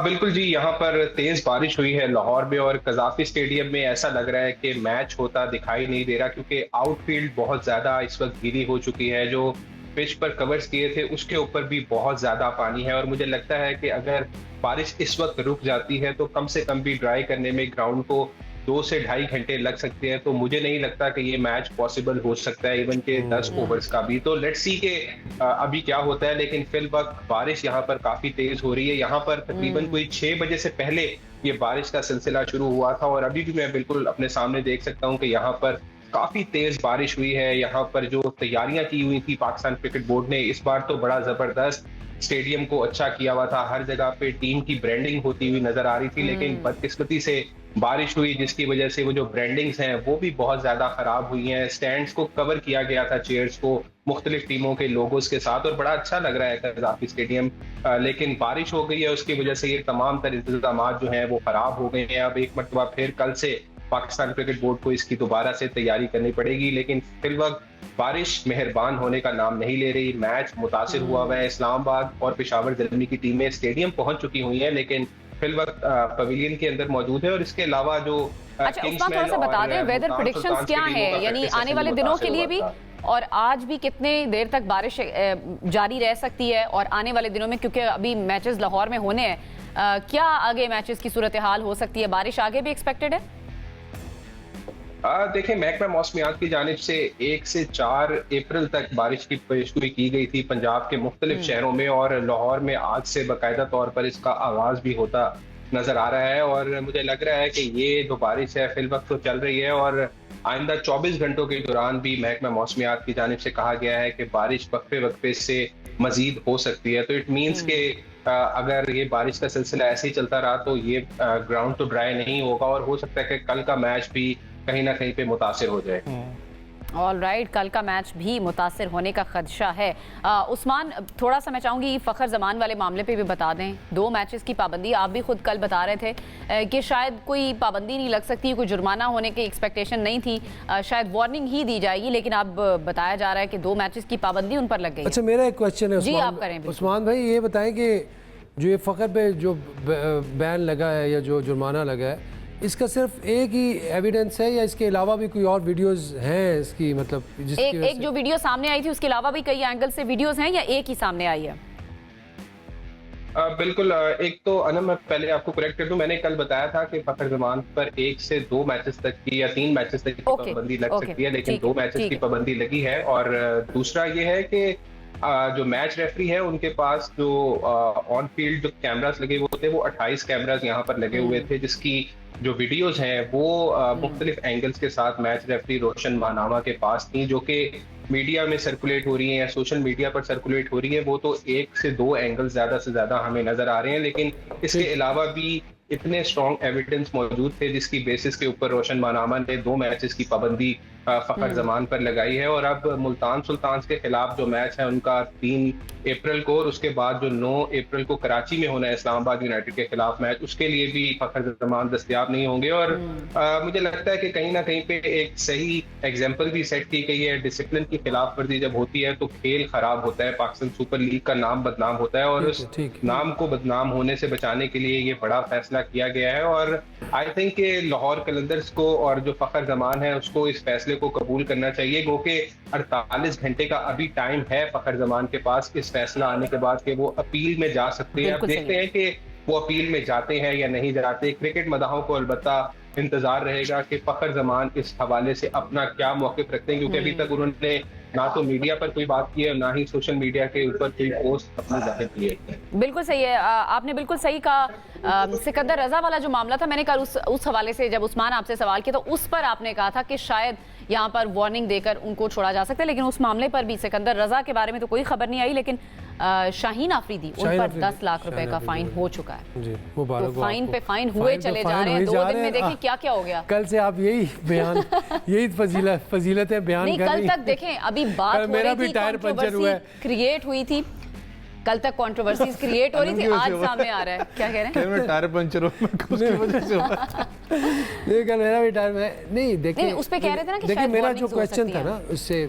बिल्कुल जी, यहाँ पर तेज बारिश हुई है लाहौर में और कजाफी स्टेडियम में ऐसा लग रहा है कि मैच होता दिखाई नहीं दे रहा, क्योंकि आउटफील्ड बहुत ज्यादा इस वक्त गीली हो चुकी है। जो पिच पर कवर्स किए थे उसके ऊपर भी बहुत ज्यादा पानी है और मुझे लगता है कि अगर बारिश इस वक्त रुक जाती है तो कम से कम भी ड्राई करने में ग्राउंड को 2 से ढाई घंटे लग सकते हैं। तो मुझे नहीं लगता कि ये मैच पॉसिबल हो सकता है इवन के 10 ओवर्स का भी। तो लेट्स सी के अभी क्या होता है, लेकिन फिल वक्त बारिश यहाँ पर काफी तेज हो रही है। यहाँ पर तकरीबन कोई 6 बजे से पहले ये बारिश का सिलसिला शुरू हुआ था और अभी भी मैं बिल्कुल अपने सामने देख सकता हूँ कि यहाँ पर काफी तेज बारिश हुई है। यहाँ पर जो तैयारियां की हुई थी पाकिस्तान क्रिकेट बोर्ड ने, इस बार तो बड़ा जबरदस्त स्टेडियम को अच्छा किया हुआ था। हर जगह पे टीम की ब्रांडिंग होती हुई नजर आ रही थी, लेकिन बदकिस्मती से बारिश हुई जिसकी वजह से वो जो ब्रांडिंग्स हैं वो भी बहुत ज्यादा खराब हुई हैं। स्टैंड्स को कवर किया गया था, चेयर्स को मुख्तलिफ टीमों के लोगोस के साथ, और बड़ा अच्छा लग रहा है कज़ाफी स्टेडियम। लेकिन बारिश हो गई है, उसकी वजह से ये तमाम तर इंतजाम जो हैं वो खराब हो गए हैं। अब एक मरतबा फिर कल से पाकिस्तान क्रिकेट बोर्ड को इसकी दोबारा से तैयारी करनी पड़ेगी, लेकिन फिल वक्त बारिश मेहरबान होने का नाम नहीं ले रही। मैच मुतासिर हुआ है। इस्लामाबाद और पेशावर ज़ल्मी की टीमें स्टेडियम पहुंच चुकी हुई हैं, लेकिन फिल वक्त पवेलियन के अंदर मौजूद है। और इसके अलावा जो अच्छा उस्मान, थोड़ा सा बता दें वेदर प्रेडिक्शंस क्या है, यानी आने वाले दिनों के लिए भी, और आज भी कितने देर तक बारिश जारी रह सकती है, और आने वाले दिनों में क्योंकि अभी मैचेस लाहौर में होने हैं, क्या आगे मैचेस की सूरत हाल हो सकती है? बारिश आगे भी एक्सपेक्टेड है? देखिए, महकमा मौसमियात की जानिब से 1 से 4 अप्रैल तक बारिश की पेशगोई की गई थी पंजाब के मुख्तलिफ शहरों में, और लाहौर में आज से बाकायदा तौर पर इसका आगाज भी होता नजर आ रहा है। और मुझे लग रहा है कि ये जो बारिश है फिल वक्त तो चल रही है, और आइंदा 24 घंटों के दौरान भी महकमा मौसमियात की जानिब से कहा गया है कि बारिश वक्फे वक्फे से मजीद हो सकती है। तो इट मीन्स के अगर ये बारिश का सिलसिला ऐसे ही चलता रहा तो ये ग्राउंड तो ड्राई नहीं होगा, और हो सकता है कि कल का मैच भी कहीं ना कहीं पे मुतासिर हो जाए। ऑल राइट, कल का मैच भी मुतासिर होने का खदशा है। उस्मान, थोड़ा सा मैं चाहूँगी फ़खर जमान वाले मामले पे भी बता दें। 2 मैचेस की पाबंदी, आप भी खुद कल बता रहे थे कि शायद कोई पाबंदी नहीं लग सकती, कोई जुर्माना होने की एक्सपेक्टेशन नहीं थी, शायद वार्निंग ही दी जाएगी, लेकिन अब बताया जा रहा है कि 2 मैचेस की पाबंदी उन पर लग गई। अच्छा, मेरा एक क्वेश्चन है जी, आप करें। उस्मान भाई, ये बताएं कि जो ये फ़खर पे जो बैन लगा है या जो जुर्माना लगा है, इसका सिर्फ एक ही एविडेंस है या इसके अलावा भी कोई और वीडियोस हैं इसकी, मतलब एक जो वीडियो सामने आई थी उसके अलावा भी कई एंगल से वीडियोस हैं, या एक ही सामने आई है? बिल्कुल, एक तो अनम, मैं पहले आपको करेक्ट कर दूं, मैंने कल बताया था कि फ़खर जमान पर 1 से 2 मैचेस तक की या 3 मैचेस तक की पाबंदी लग सकती है, लेकिन 2 मैचेस की पाबंदी लगी है। और दूसरा ये है कि जो मैच रेफरी है उनके पास जो ऑन फील्ड जो कैमरास लगे हुए थे वो 28 कैमरास यहाँ पर लगे हुए थे, जिसकी जो वीडियोस हैं वो मुख्तलिफ एंगल्स के साथ मैच रेफरी रोशन मानावा के पास थी, जो कि मीडिया में सर्कुलेट हो रही है या सोशल मीडिया पर सर्कुलेट हो रही है। वो तो 1 से 2 एंगल ज्यादा से ज्यादा हमें नजर आ रहे हैं, लेकिन इसके अलावा भी इतने स्ट्रॉन्ग एविडेंस मौजूद थे जिसकी बेसिस के ऊपर रोशन मानामा ने 2 मैचेस की पाबंदी फखर जमान पर लगाई है। और अब मुल्तान सुल्तान के खिलाफ जो मैच है उनका 3 अप्रैल को, और उसके बाद जो 9 अप्रैल को कराची में होना है इस्लामाबाद यूनाइटेड के खिलाफ मैच, उसके लिए भी फखर जमान दस्तयाब नहीं होंगे। और मुझे लगता है कि कहीं ना कहीं पे एक सही एग्जाम्पल भी सेट की गई है। डिसिप्लिन की खिलाफ वर्जी जब होती है तो खेल खराब होता है, पाकिस्तान सुपर लीग का नाम बदनाम होता है, और उस नाम को बदनाम होने से बचाने के लिए ये बड़ा फैसला किया गया है। और आई थिंक कि लाहौर कलंदर्स को और जो फखर जमान है उसको इस फैसले को कबूल करना चाहिए, क्योंकि 48 घंटे का अभी टाइम है फखर जमान के पास इस फैसला आने के बाद कि वो अपील में जा सकते हैं। अब देखते हैं कि वो अपील में जाते हैं या नहीं जाते। क्रिकेट मदाहों को अलबत्ता इंतजार रहेगा कि फखर जमान इस हवाले से अपना क्या मौक़िफ़ रखते हैं, क्योंकि अभी तक उन्होंने ना तो मीडिया पर कोई बात की है और ना ही सोशल मीडिया के ऊपर कोई पोस्ट अपनी जाहिर की है। बिल्कुल सही है, आपने बिल्कुल सही कहा। सिकंदर रजा वाला जो मामला था, मैंने कल उस हवाले से जब उस्मान आपसे सवाल किया तो उस पर आपने कहा था कि शायद यहाँ पर वार्निंग देकर उनको छोड़ा जा सकता है, लेकिन उस मामले पर भी सिकंदर रजा के बारे में तो कोई खबर नहीं आई, लेकिन शाहीन आफरीदी उन पर 10 लाख रुपए का फाइन हो चुका है जी। तो फाइन पे फाइन हुए चले जा रहे हैं। 2 दिन में देखिए क्या क्या हो गया। कल से आप यही बयान यही फजीलतें बयान कर रही हैं। कल तक देखें अभी बात हो रही थी, कंट्रोवर्सी क्रिएट हुई थी, कल तक कंट्रोवर्सीज क्रिएट हो रही थी, आज सामने आ रहा है। क्या कह रहे हैं? टायर पंचर हो उसकी वजह से ये कल मेरा भी टायर में नहीं, देखिए उस पे कह रहे थे ना कि देखिए मेरा जो क्वेश्चन था ना उससे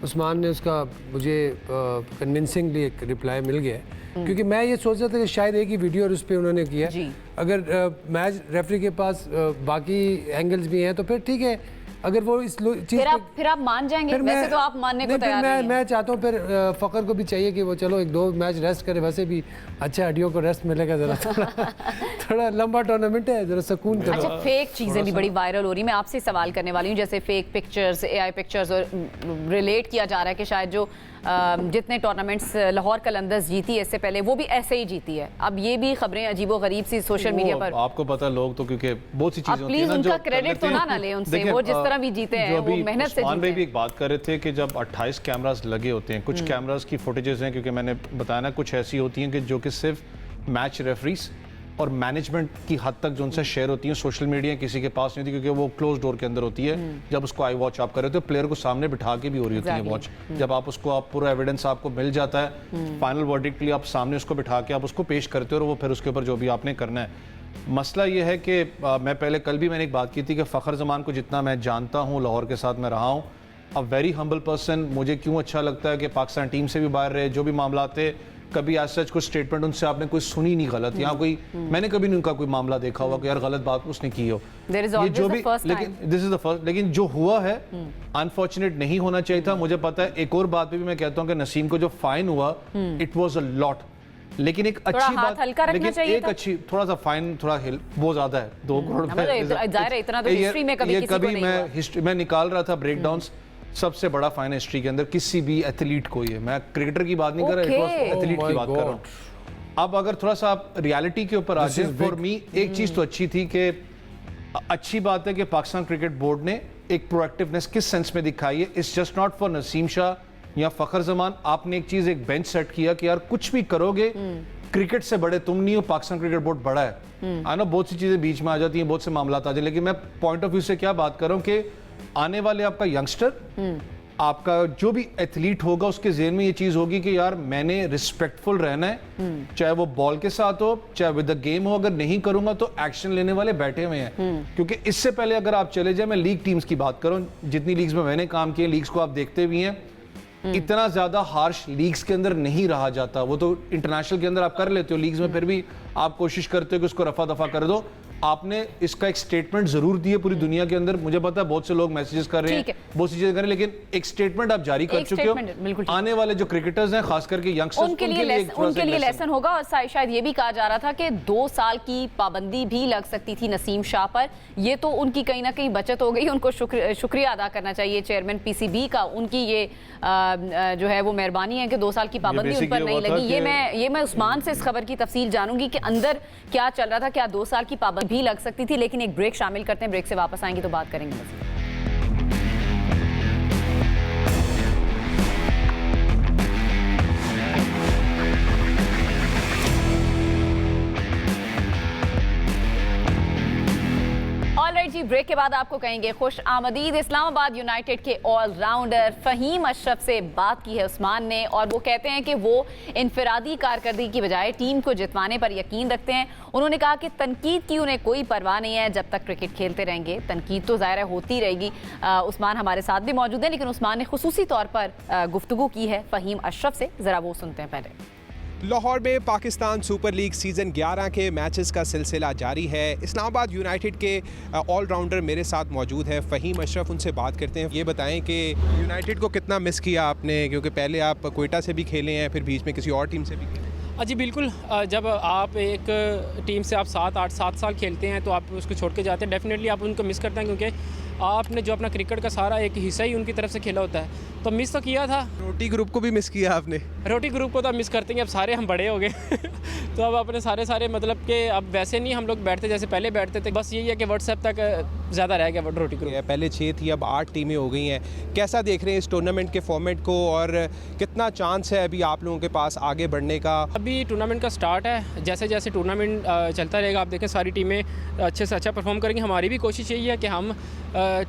उस्मान ने उसका मुझे कन्विंसिंगली एक रिप्लाई मिल गया, क्योंकि मैं ये सोच रहा था कि शायद एक ही वीडियो और उस पर उन्होंने किया। अगर मैच रेफरी के पास बाकी एंगल्स भी हैं तो फिर ठीक है, अगर वो इस चीज़ फिर आप मान जाएंगे। वैसे तो आप मानने को तैयार नहीं हैं। मैं चाहता हूँ फिर फखर को भी चाहिए कि वो चलो 1-2 मैच रेस्ट करे, वैसे भी अच्छा हड्डियों को रेस्ट मिलेगा, जरा थोड़ा लंबा टूर्नामेंट है, जरा सुकून करो। अच्छा, फेक चीज़ें भी बड़ी वायरल हो रही, मैं आपसे सवाल करने वाली हूँ, जैसे फेक पिक्चर्स, AI पिक्चर्स, और रिलेट किया जा रहा है कि शायद जो जितने टूर्नामेंट्स लाहौर कलंदर्स जीती है इससे पहले वो भी ऐसे ही जीती है। अब ये भी खबरें अजीबो गरीब सी सोशल मीडिया पर, आपको पता लोग तो क्योंकि बहुत सी चीजें प्लीज उनका क्रेडिट तो ना ले उनसे, वो जिस तरह भी जीते हैं वो मेहनत से जीते हैं। भी एक बात कर रहे थे कि जब 28 कैमरास लगे होते हैं, कुछ कैमरास की फुटेजेस हैं, क्योंकि मैंने बताया ना कुछ ऐसी होती हैं कि जो कि सिर्फ मैच रेफरीज और मैनेजमेंट की हद तक जो उनसे शेयर होती है, सोशल मीडिया किसी के पास नहीं होती, क्योंकि वो क्लोज डोर के अंदर होती है। जब उसको आई वॉच आप कर रहे हो तो प्लेयर को सामने बिठा के भी हो रही होती है वॉच। जब आप पूरा एविडेंस आपको मिल जाता है, फाइनल वर्डिक्ट के लिए आप सामने उसको बिठा के आप उसको पेश करते हो और वो फिर उसके ऊपर जो भी आपने करना है। मसला ये है कि मैं पहले कल भी मैंने एक बात की थी कि फ़खर जमान को जितना मैं जानता हूँ, लाहौर के साथ मैं रहा हूँ, अ वेरी हम्बल पर्सन। मुझे क्यों अच्छा लगता है कि पाकिस्तान टीम से भी बाहर रहे, जो भी मामला थे, कभी आज सच कोई स्टेटमेंट उनसे आपने कोई सुनी नहीं गलत, या कोई मैंने कभी नहीं उनका कोई मामला देखा हुआ कि यार गलत बात उसने की हो। ये जो भी, लेकिन दिस इज द फर्स्ट, लेकिन जो हुआ है अनफॉर्चुनेट नहीं होना चाहिए था। मुझे पता है, एक और बात पे भी मैं कहता हूँ कि नसीम को जो फाइन हुआ इट वाज अ लॉट, लेकिन एक अच्छी बात, लेकिन एक अच्छी थोड़ा सा फाइन थोड़ा हिल वो ज्यादा है 2 करोड़ कभी मैं हिस्ट्री में निकाल रहा था ब्रेकडाउन्स, सबसे बड़ा फाइन हिस्ट्री के अंदर किसी भी एथलीट को ही है। मैं क्रिकेटर की बात नहीं कर रहा, एथलीट की बात कर रहा हूँ। अब अगर थोड़ा सा आप रियलिटी के ऊपर आ जाए, फॉर मी एक चीज तो अच्छी थी कि अच्छी बात है कि पाकिस्तान क्रिकेट बोर्ड ने एक प्रोएक्टिवनेस किस सेंस में दिखाई है। It's just not for Naseem Shah या फखर जमान। आपने एक चीज, एक बेंच सेट किया कि यार कुछ भी करोगे क्रिकेट से बड़े तुम नहीं हो, पाकिस्तान क्रिकेट बोर्ड बड़ा है। आई नो बहुत सी चीजें बीच में आ जाती हैं, बहुत से मामला आ जाते हैं, लेकिन मैं पॉइंट ऑफ व्यू से क्या बात कर रहा हूँ कि आने वाले आपका यंगस्टर, आपका जो भी एथलीट होगा, उसके ज़हन में ये चीज होगी कि यार मैंने रिस्पेक्टफुल रहना है, चाहे वो बॉल के साथ हो, चाहे विद द गेम हो। अगर नहीं करूंगा तो एक्शन लेने वाले बैठे हुए हैं। क्योंकि इससे पहले अगर आप चले जाए, मैं लीग टीम्स की बात करूं, जितनी लीग्स में मैंने काम किया, लीग्स को आप देखते भी हैं, इतना ज्यादा हार्श लीग्स के अंदर नहीं रहा जाता। वो तो इंटरनेशनल के अंदर आप कर लेते हो, लीग्स में फिर भी आप कोशिश करते हो कि उसको रफा दफा कर दो। आपने इसका एक स्टेटमेंट जरूर दिया पूरी दुनिया के अंदर। मुझे पता है बहुत से लोग मैसेजेस कर रहे हैं, बहुत सी चीजें कर रहे हैं, लेकिन एक स्टेटमेंट आप जारी कर चुके हो। आने वाले जो क्रिकेटर्स हैं, खास करके यंगस्टर्स, उनके लिए लेसन होगा। और शायद ये भी कहा जा रहा था कि 2 साल की पाबंदी भी लग सकती थी नसीम शाह पर। ये तो उनकी कहीं ना कहीं बचत हो गई। उनको शुक्रिया अदा करना चाहिए चेयरमैन पीसीबी का। उनकी ये जो है वो मेहरबानी है कि 2 साल की पाबंदी उन पर नहीं लगी। ये मैं उस्मान से इस खबर की तफसील जानूंगी कि अंदर क्या चल रहा था, क्या 2 साल की पाबंदी भी लग सकती थी। लेकिन एक ब्रेक शामिल करते हैं, ब्रेक से वापस आएंगे तो बात करेंगे मज़ीद। ऑलराइट जी, ब्रेक के बाद आपको कहेंगे खुश आमदीद। इस्लामाबाद यूनाइटेड के ऑलराउंडर फ़हीम अशरफ से बात की है उस्मान ने, और वो कहते हैं कि वो इनफरादी कारकर्दगी की बजाय टीम को जितवाने पर यकीन रखते हैं। उन्होंने कहा कि तनकीद की उन्हें कोई परवाह नहीं है जब तक क्रिकेट खेलते रहेंगे। तनकीद तो ज़ाहिर होती रहेगी। उस्मान हमारे साथ भी मौजूद हैं, लेकिन उस्मान ने खुसूसी तौर पर गुफ्तगू की है फ़हीम अशरफ से। ज़रा वो सुनते हैं पहले। लाहौर में पाकिस्तान सुपर लीग सीज़न 11 के मैचेस का सिलसिला जारी है। इस्लामाबाद यूनाइटेड के ऑलराउंडर मेरे साथ मौजूद हैं, फ़हीम अशरफ। उनसे बात करते हैं। ये बताएं कि यूनाइटेड को कितना मिस किया आपने, क्योंकि पहले आप क्वेटा से भी खेले हैं, फिर बीच में किसी और टीम से भी खेले। जी बिल्कुल, जब आप एक टीम से आप 7 साल खेलते हैं तो आप उसको छोड़ के जाते हैं, डेफिनेटली आप उनको मिस करते हैं, क्योंकि आपने जो अपना क्रिकेट का सारा एक हिस्सा ही उनकी तरफ से खेला होता है। तो मिस तो किया था। रोटी ग्रुप को भी मिस किया आपने? रोटी ग्रुप को तो अब मिस करते हैं, अब सारे हम बड़े हो गए तो अब अपने सारे मतलब कि अब वैसे नहीं हम लोग बैठते जैसे पहले बैठते थे। बस यही है कि व्हाट्सएप तक ज़्यादा रह गया रोटी ग्रुप। पहले 6 थी, अब 8 टीमें हो गई हैं। कैसा देख रहे हैं इस टूर्नामेंट के फॉर्मेट को, और कितना चांस है अभी आप लोगों के पास आगे बढ़ने का? अभी टूर्नामेंट का स्टार्ट है, जैसे जैसे टूर्नामेंट चलता रहेगा आप देखें सारी टीमें अच्छे से अच्छा परफॉर्म करेंगी। हमारी भी कोशिश यही है कि हम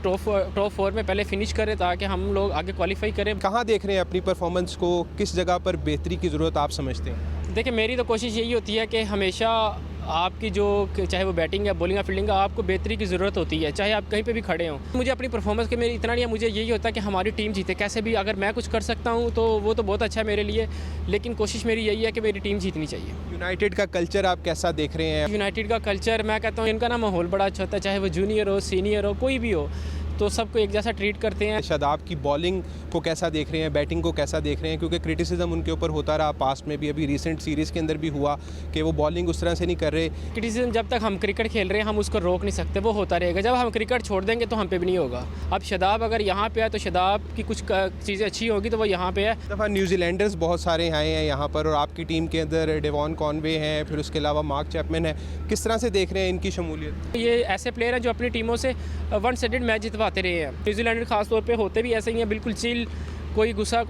टॉप 4 में पहले फिनिश करें ताकि हम लोग आगे क्वालिफाई करें। कहाँ देख रहे हैं अपनी परफॉर्मेंस को, किस जगह पर बेहतरी की ज़रूरत आप समझते हैं? देखिए, मेरी तो कोशिश यही होती है कि हमेशा आपकी जो चाहे वो बैटिंग या बॉलिंग या फील्डिंग, आपको बेहतरी की ज़रूरत होती है, चाहे आप कहीं पे भी खड़े हों। मुझे अपनी परफॉर्मेंस के मेरी इतना नहीं है, मुझे यही होता है कि हमारी टीम जीते कैसे भी। अगर मैं कुछ कर सकता हूँ तो वो तो बहुत अच्छा है मेरे लिए, लेकिन कोशिश मेरी यही है कि मेरी टीम जीतनी चाहिए। यूनाइटेड का कल्चर आप कैसा देख रहे हैं? यूनाइटेड का कल्चर, मैं कहता हूँ इनका ना माहौल बड़ा अच्छा होता है, चाहे वो जूनियर हो, सीनियर हो, कोई भी हो, तो सबको एक जैसा ट्रीट करते हैं। शादाब की बॉलिंग को कैसा देख रहे हैं, बैटिंग को कैसा देख रहे हैं? क्योंकि क्रिटिसिज्म उनके ऊपर होता रहा पास्ट में भी, अभी रिसेंट सीरीज़ के अंदर भी हुआ कि वो बॉलिंग उस तरह से नहीं कर रहे। क्रिटिसिज्म जब तक हम क्रिकेट खेल रहे हैं हम उसको रोक नहीं सकते, वो होता रहेगा। जब हम क्रिकेट छोड़ देंगे तो हम पे भी नहीं होगा। अब शादाब अगर यहाँ पे है तो शादाब की कुछ चीज़ें अच्छी होगी तो वो यहाँ पे है। दफ़ा न्यूजीलैंडर्स बहुत सारे आए हैं यहाँ पर, और आपकी टीम के अंदर डेवॉन कॉनवे हैं, फिर उसके अलावा मार्क चैपमैन है। किस तरह से देख रहे हैं इनकी शमूलियत? ये ऐसे प्लेयर हैं जो अपनी टीमों से 1 साइडेड मैच जितवाते रहे हैं। न्यूजीलैंड खास तौर पे होते भी ऐसे ही हैं, बिल्कुल चिल, कोई गुस्सा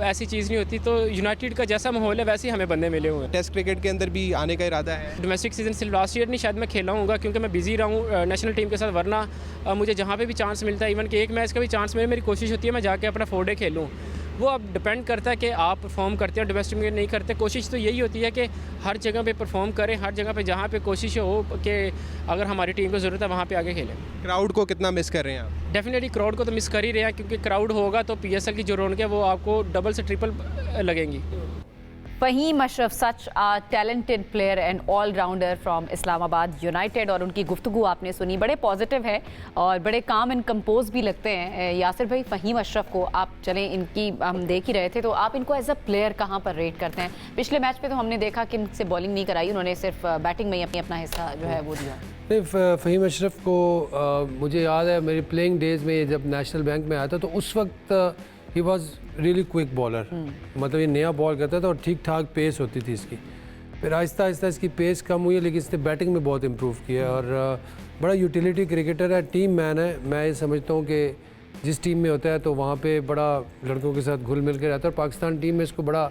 ऐसी चीज़ नहीं होती। तो यूनाइटेड का जैसा माहौल है वैसे ही हमें बंदे मिले हुए हैं। टेस्ट क्रिकेट के अंदर भी आने का इरादा है? डोमेस्टिक सीजन सिर्फ लास्ट ईयर नहीं, शायद मैं खेला हूँगा क्योंकि मैं बिजी रहा हूँ नेशनल टीम के साथ, वरना मुझे जहाँ पे भी चांस मिलता है, इवन कि एक मैच का भी चांस मिले, मेरी कोशिश होती है मैं जाके अपना 4 डे खेलूँ। वो अब डिपेंड करता है कि आप परफॉर्म करते हैं डोमेस्टिक में नहीं करते। कोशिश तो यही होती है कि हर जगह पे परफॉर्म करें, हर जगह पे जहाँ पे कोशिश हो कि अगर हमारी टीम को ज़रूरत है वहाँ पे आगे खेलें। क्राउड को कितना मिस कर रहे हैं आप? डेफिनेटली क्राउड को तो मिस कर ही रहे हैं, क्योंकि क्राउड होगा तो PSL की जो रौनक है वो आपको डबल से ट्रिपल लगेंगी। Faheem Ashraf, such a talented player and allrounder from Islamabad United, और उनकी गुफ्तगू आपने सुनी, बड़े पॉजिटिव है और बड़े काम एंड कंपोज भी लगते हैं। यासिर भाई, फ़हीम अशरफ को आप चलें, इनकी हम देख ही रहे थे, तो आप इनको एज अ प्लेयर कहाँ पर रेट करते हैं? पिछले मैच पे तो हमने देखा कि इनसे बॉलिंग नहीं कराई, उन्होंने सिर्फ बैटिंग में ही अपना हिस्सा जो है वो दिया। नहीं, फ़हीम अशरफ को मुझे याद है मेरी प्लेइंग डेज में जब नेशनल बैंक में आया था तो उस वक्त he was really quick bowler. मतलब ये नया बॉल करता था और ठीक ठाक पेस होती थी इसकी। फिर आहिस्ता आहिस्ता इसकी पेस कम हुई है, लेकिन इसने बैटिंग में बहुत इम्प्रूव किया है और बड़ा यूटिलिटी क्रिकेटर है, टीम मैन है। मैं ये समझता हूँ कि जिस टीम में होता है तो वहाँ पे बड़ा लड़कों के साथ घुल मिल के रहता है, और पाकिस्तान टीम में इसको बड़ा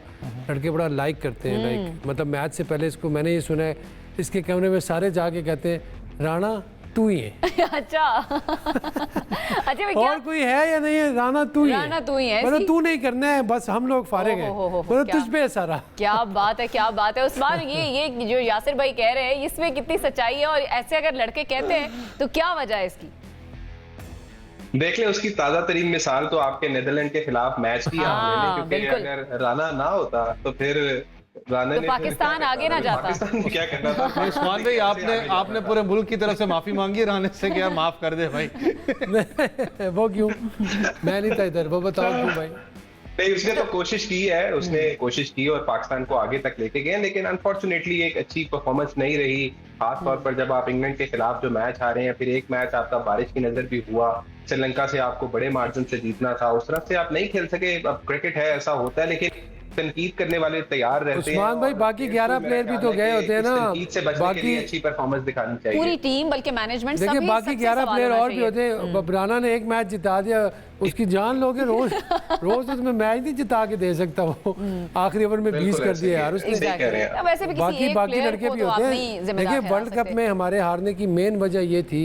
लड़के बड़ा लाइक करते हैं। लाइक मतलब मैच से पहले इसको मैंने ये सुना है, इसके कैमरे में सारे जाके कहते हैं राणा तू ही है। अच्छा अच्छा, और कोई है या नहीं है? राणा तू ही है, राणा तू ही है, मतलब तू नहीं करना है, बस हम लोग फारिग हैं, मतलब तुझ पे है सारा। क्या बात है, क्या बात है उस्मान। ये जो यासिर भाई कह रहे हैं इसमें कितनी सच्चाई है, और ऐसे अगर लड़के कहते हैं तो क्या वजह है इसकी? देख ले, उसकी ताजा तरीन मिसाल तो आपके नीदरलैंड के खिलाफ मैच की हमने, क्योंकि अगर राना ना होता तो फिर राना तो ने पाकिस्तान क्या आगे ना करना था? जाता। पाकिस्तान को क्या करना था? उस्मान भाई आपने पूरे मुल्क की तरफ से माफी मांगी राने से कि यार माफ कर दे भाई। वो क्यों? मैं नहीं था इधर, वो बताओ क्यों भाई? नहीं, उसने तो कोशिश की है, उसने कोशिश की और पाकिस्तान को आगे तक लेके गए, लेकिन अनफॉर्चुनेटली एक अच्छी परफॉर्मेंस नहीं रही, खास तौर पर जब आप इंग्लैंड के खिलाफ जो मैच हारे हैं, फिर एक मैच आपका बारिश की नजर भी हुआ, श्रीलंका से आपको बड़े मार्जिन से जीतना था, उस तरफ से आप नहीं खेल सके। अब क्रिकेट है, ऐसा होता है, लेकिन तनकीद करने वाले तैयार रहते हैं। उस्मान भाई, और बाकी तो 11 मेरा प्लेयर भी ख्याल तो है गए कि होते हैं इस ना, तनकीद से बचने के बाकी लिए अच्छी परफॉर्मेंस दिखानी चाहिए। पूरी टीम बल्कि मैनेजमेंट देखिए सभी बाकी सबसे 11 सवाल प्लेयर होना और भी चाहिए। होते हैं। राना ने एक मैच जिता दिया, उसकी जान लोगे रोज रोज उसमें मैच नहीं जिता के दे सकता वो। आखिरी ओवर में 20 बिल्कुल कर ऐसे दिया ही यार है। उसने। सही कह रहे हैं आप। वैसे भी किसी बाकी एक बाकी प्लेयर लड़के को भी तो होते आप नहीं हैं। जिम्मेदार देखिए ठहरा वर्ल्ड कप सकते। में हमारे हारने की मेन वजह ये थी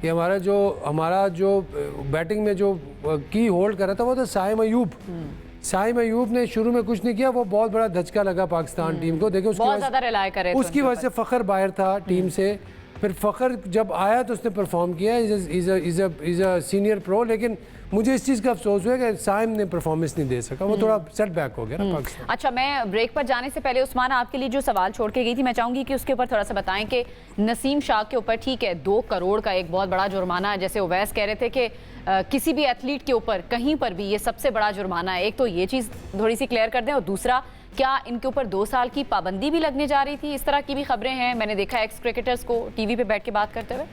कि हमारा जो बैटिंग में जो की होल्ड कर रहा था वो था साइम अयूब। साइम अयूब ने शुरू में कुछ नहीं किया, वो बहुत बड़ा धचका लगा पाकिस्तान टीम को। देखिए बहुत ज्यादा रिलाय करे थे उसकी उनके वजह से फ़खर बाहर था टीम से। फिर फ़खर जब आया तो उसने परफॉर्म किया, इज़ अ सीनियर प्रो। लेकिन मुझे इस चीज़ का अफसोस हुआ कि साइम ने परफॉर्मेंस नहीं दे सका, वो थोड़ा सेटबैक हो गया ना पाकिस्तान। अच्छा, मैं ब्रेक पर जाने से पहले उस्मान आपके लिए जो सवाल छोड़ के गई थी, मैं चाहूंगी कि उसके ऊपर थोड़ा सा बताएं कि नसीम शाह के ऊपर ठीक है 2 करोड़ का एक बहुत बड़ा जुर्माना है, जैसे उवैस कह रहे थे कि किसी भी एथलीट के ऊपर कहीं पर भी ये सबसे बड़ा जुर्माना है। एक तो ये चीज़ थोड़ी सी क्लियर कर दें, और दूसरा क्या इनके ऊपर 2 साल की पाबंदी भी लगने जा रही थी? इस तरह की भी खबरें हैं, मैंने देखा एक्स क्रिकेटर्स को टीवी पे बैठ के बात करते हुए।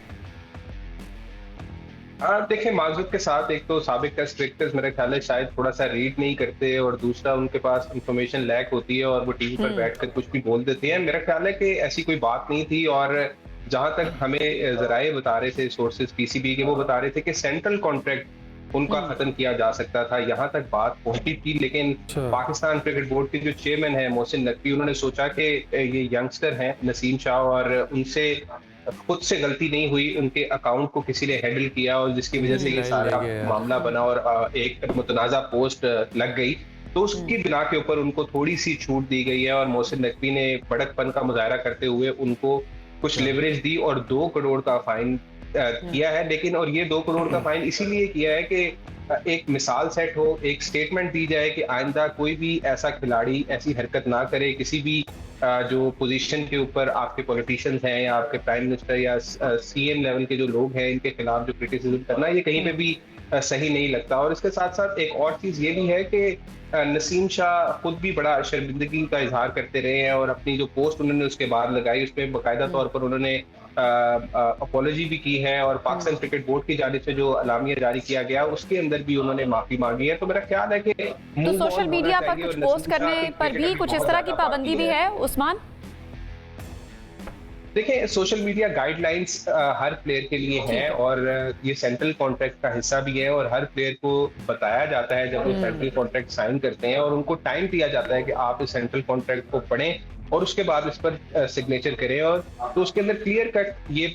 देखिए माजूद के साथ एक तो साबिक टेस्ट क्रिकेटर्स मेरा ख्याल है शायद थोड़ा सा रीड नहीं करते, और दूसरा उनके पास इंफॉर्मेशन लैक होती है और वो टीवी पर बैठकर कुछ भी बोल देते हैं। मेरा ख्याल है कि ऐसी कोई बात नहीं थी, और जहां तक हमें जराए बता रहे थे, सोर्सेज पीसीबी के, वो बता रहे थे कि सेंट्रल कॉन्ट्रैक्ट उनका खत्म किया जा सकता था, यहाँ तक बात पहुंची थी। लेकिन पाकिस्तान क्रिकेट बोर्ड के जो चेयरमैन है मोहसिन नकवी, उन्होंने सोचा कि ये यंगस्टर हैं नसीम शाह, और उनसे खुद से गलती नहीं हुई, उनके अकाउंट को किसी ने हैंडल किया और जिसकी वजह से ये सारा मामला बना और एक मुतनाज़ा पोस्ट लग गई। तो उसकी बिना के ऊपर उनको थोड़ी सी छूट दी गई है, और मोहसिन नकवी ने बड़कपन का मुजाहरा करते हुए उनको कुछ लेवरेज दी और 2 करोड़ का फाइन किया है। लेकिन और ये 2 करोड़ का फाइन इसीलिए किया है कि एक मिसाल सेट हो, एक स्टेटमेंट दी जाए कि आइंदा कोई भी ऐसा खिलाड़ी ऐसी हरकत ना करे, किसी भी जो पोजीशन के ऊपर आपके पॉलिटिशियंस हैं या आपके प्राइम मिनिस्टर या सीएम लेवल के जो लोग हैं, इनके खिलाफ जो क्रिटिसिज्म करना, ये कहीं पे भी सही नहीं लगता। और इसके साथ साथ एक और चीज ये भी है कि नसीम शाह खुद भी बड़ा शर्मिंदगी का इजहार करते रहे हैं, और अपनी जो पोस्ट उन्होंने उसके बाद लगाई उसमें बाकायदा तौर पर उन्होंने अपॉलॉजी भी की है, और पाकिस्तान क्रिकेट बोर्ड की जानिब से जो अलामिया जारी किया गया उसके अंदर भी उन्होंने माफी मांगी है। तो मेरा ख्याल है कि तो सोशल मीडिया पर कुछ पोस्ट करने पर भी कुछ इस तरह की पाबंदी भी है उस्मान? देखिए सोशल मीडिया गाइडलाइंस हर प्लेयर के लिए है, और ये सेंट्रल कॉन्ट्रैक्ट का हिस्सा भी है, और हर प्लेयर को बताया जाता है जब वो सेंट्रल कॉन्ट्रैक्ट साइन करते हैं, और उनको टाइम दिया जाता है कि आप इस सेंट्रल कॉन्ट्रैक्ट को पढ़ें और उसके बाद इस पर सिग्नेचर करें। और तो उसके अंदर क्लियर कट ये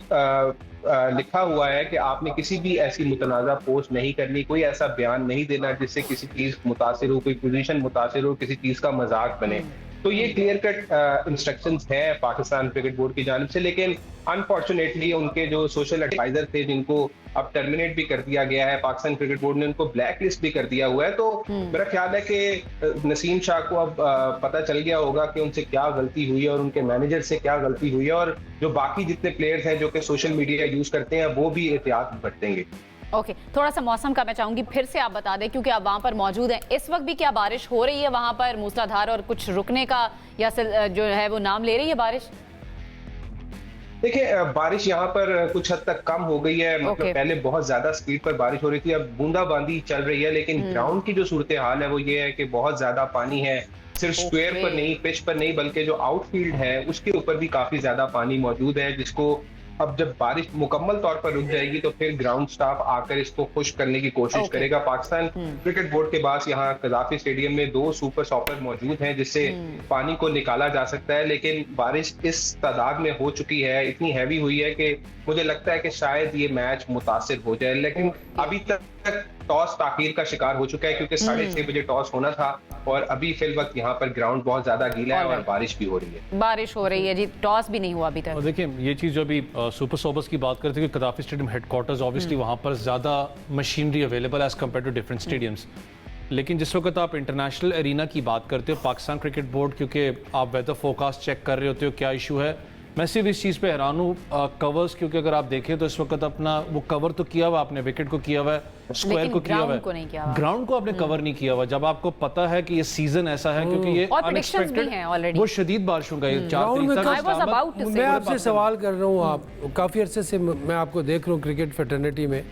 लिखा हुआ है कि आपने किसी भी ऐसी मुतनाज़ा पोस्ट नहीं करनी, कोई ऐसा बयान नहीं देना जिससे किसी चीज मुतासिर हो, कोई पोजीशन मुतासिर हो, किसी चीज का मजाक बने। तो ये क्लियर कट इंस्ट्रक्शंस है पाकिस्तान क्रिकेट बोर्ड की जानिब से। लेकिन अनफॉर्चुनेटली उनके जो सोशल एडवाइजर थे, जिनको अब टर्मिनेट भी कर दिया गया है, पाकिस्तान क्रिकेट बोर्ड ने उनको ब्लैक लिस्ट भी कर दिया हुआ है। तो मेरा ख्याल है कि नसीम शाह को अब पता चल गया होगा कि उनसे क्या गलती हुई है और उनके मैनेजर से क्या गलती हुई है, और जो बाकी जितने प्लेयर्स हैं जो कि सोशल मीडिया यूज करते हैं वो भी एहतियात बरतेंगे। ओके, थोड़ा सा मौसम का मैं चाहूंगी फिर से आप बता दें, क्योंकि आप वहां पर मौजूद हैं। इस वक्त भी क्या बारिश हो रही है वहां पर मूसलाधार, और कुछ रुकने का या जो है वो नाम ले रही है बारिश? देखिए बारिश यहाँ पर कुछ हद तक कम हो गई है, मतलब पहले बहुत ज्यादा स्पीड पर बारिश हो रही थी, अब बूंदाबांदी चल रही है। लेकिन ग्राउंड की जो सूरत हाल है वो ये है कि बहुत ज्यादा पानी है, सिर्फ स्क्वायर पर नहीं, पिच पर नहीं, बल्कि जो आउटफील्ड है उसके ऊपर भी काफी ज्यादा पानी मौजूद है, जिसको अब जब बारिश मुकम्मल तौर पर रुक जाएगी तो फिर ग्राउंड स्टाफ आकर इसको खुश करने की कोशिश करेगा। पाकिस्तान क्रिकेट बोर्ड के पास यहाँ कजाफी स्टेडियम में 2 सुपर सॉपर मौजूद हैं जिससे पानी को निकाला जा सकता है, लेकिन बारिश इस तादाद में हो चुकी है, इतनी हैवी हुई है कि मुझे लगता है कि शायद ये मैच मुतासिर हो जाए। लेकिन अभी तक टॉस ताखीर का शिकार हो चुका है, क्योंकि 6:30 बजे टॉस होना था, और अभी फिल वक्त यहाँ पर ग्राउंड बहुत ज्यादा गीला है और बारिश भी हो रही है। बारिश हो रही है जी, टॉस भी नहीं हुआ अभी तक। और देखिए ये चीज़ जो अभी सुपर सॉपर्स की बात करते हैं कि कदाफी स्टेडियम हेडक्वार्टर्स ऑब्वियसली वहाँ पर ज़्यादा machinery available as compared to different stadiums. लेकिन जिस वक्त आप इंटरनेशनल एरिना की बात करते हो, पाकिस्तान क्रिकेट बोर्ड, क्योंकि आप वेदर फोरकास्ट चेक कर रहे होते हो क्या इशू है, मैं सिर्फ इस चीज़ पे हैरान हूँ कवर्स, क्योंकि अगर आप देखें तो इस वक्त अपना वो कवर तो किया हुआ आपने, विकेट को किया हुआ है, स्क्वायर को किया हुआ है, ग्राउंड को आपने कवर नहीं किया हुआ, जब आपको पता है कि ये सीजन ऐसा है, क्योंकि ये अनएक्सपेक्टेड वो शदीद बारिशों का ये 4 तारीख तक। मैं आपसे सवाल कर रहा हूँ, आप काफ़ी अरसे से मैं आपको देख रहा हूँ क्रिकेट फेटर्निटी में,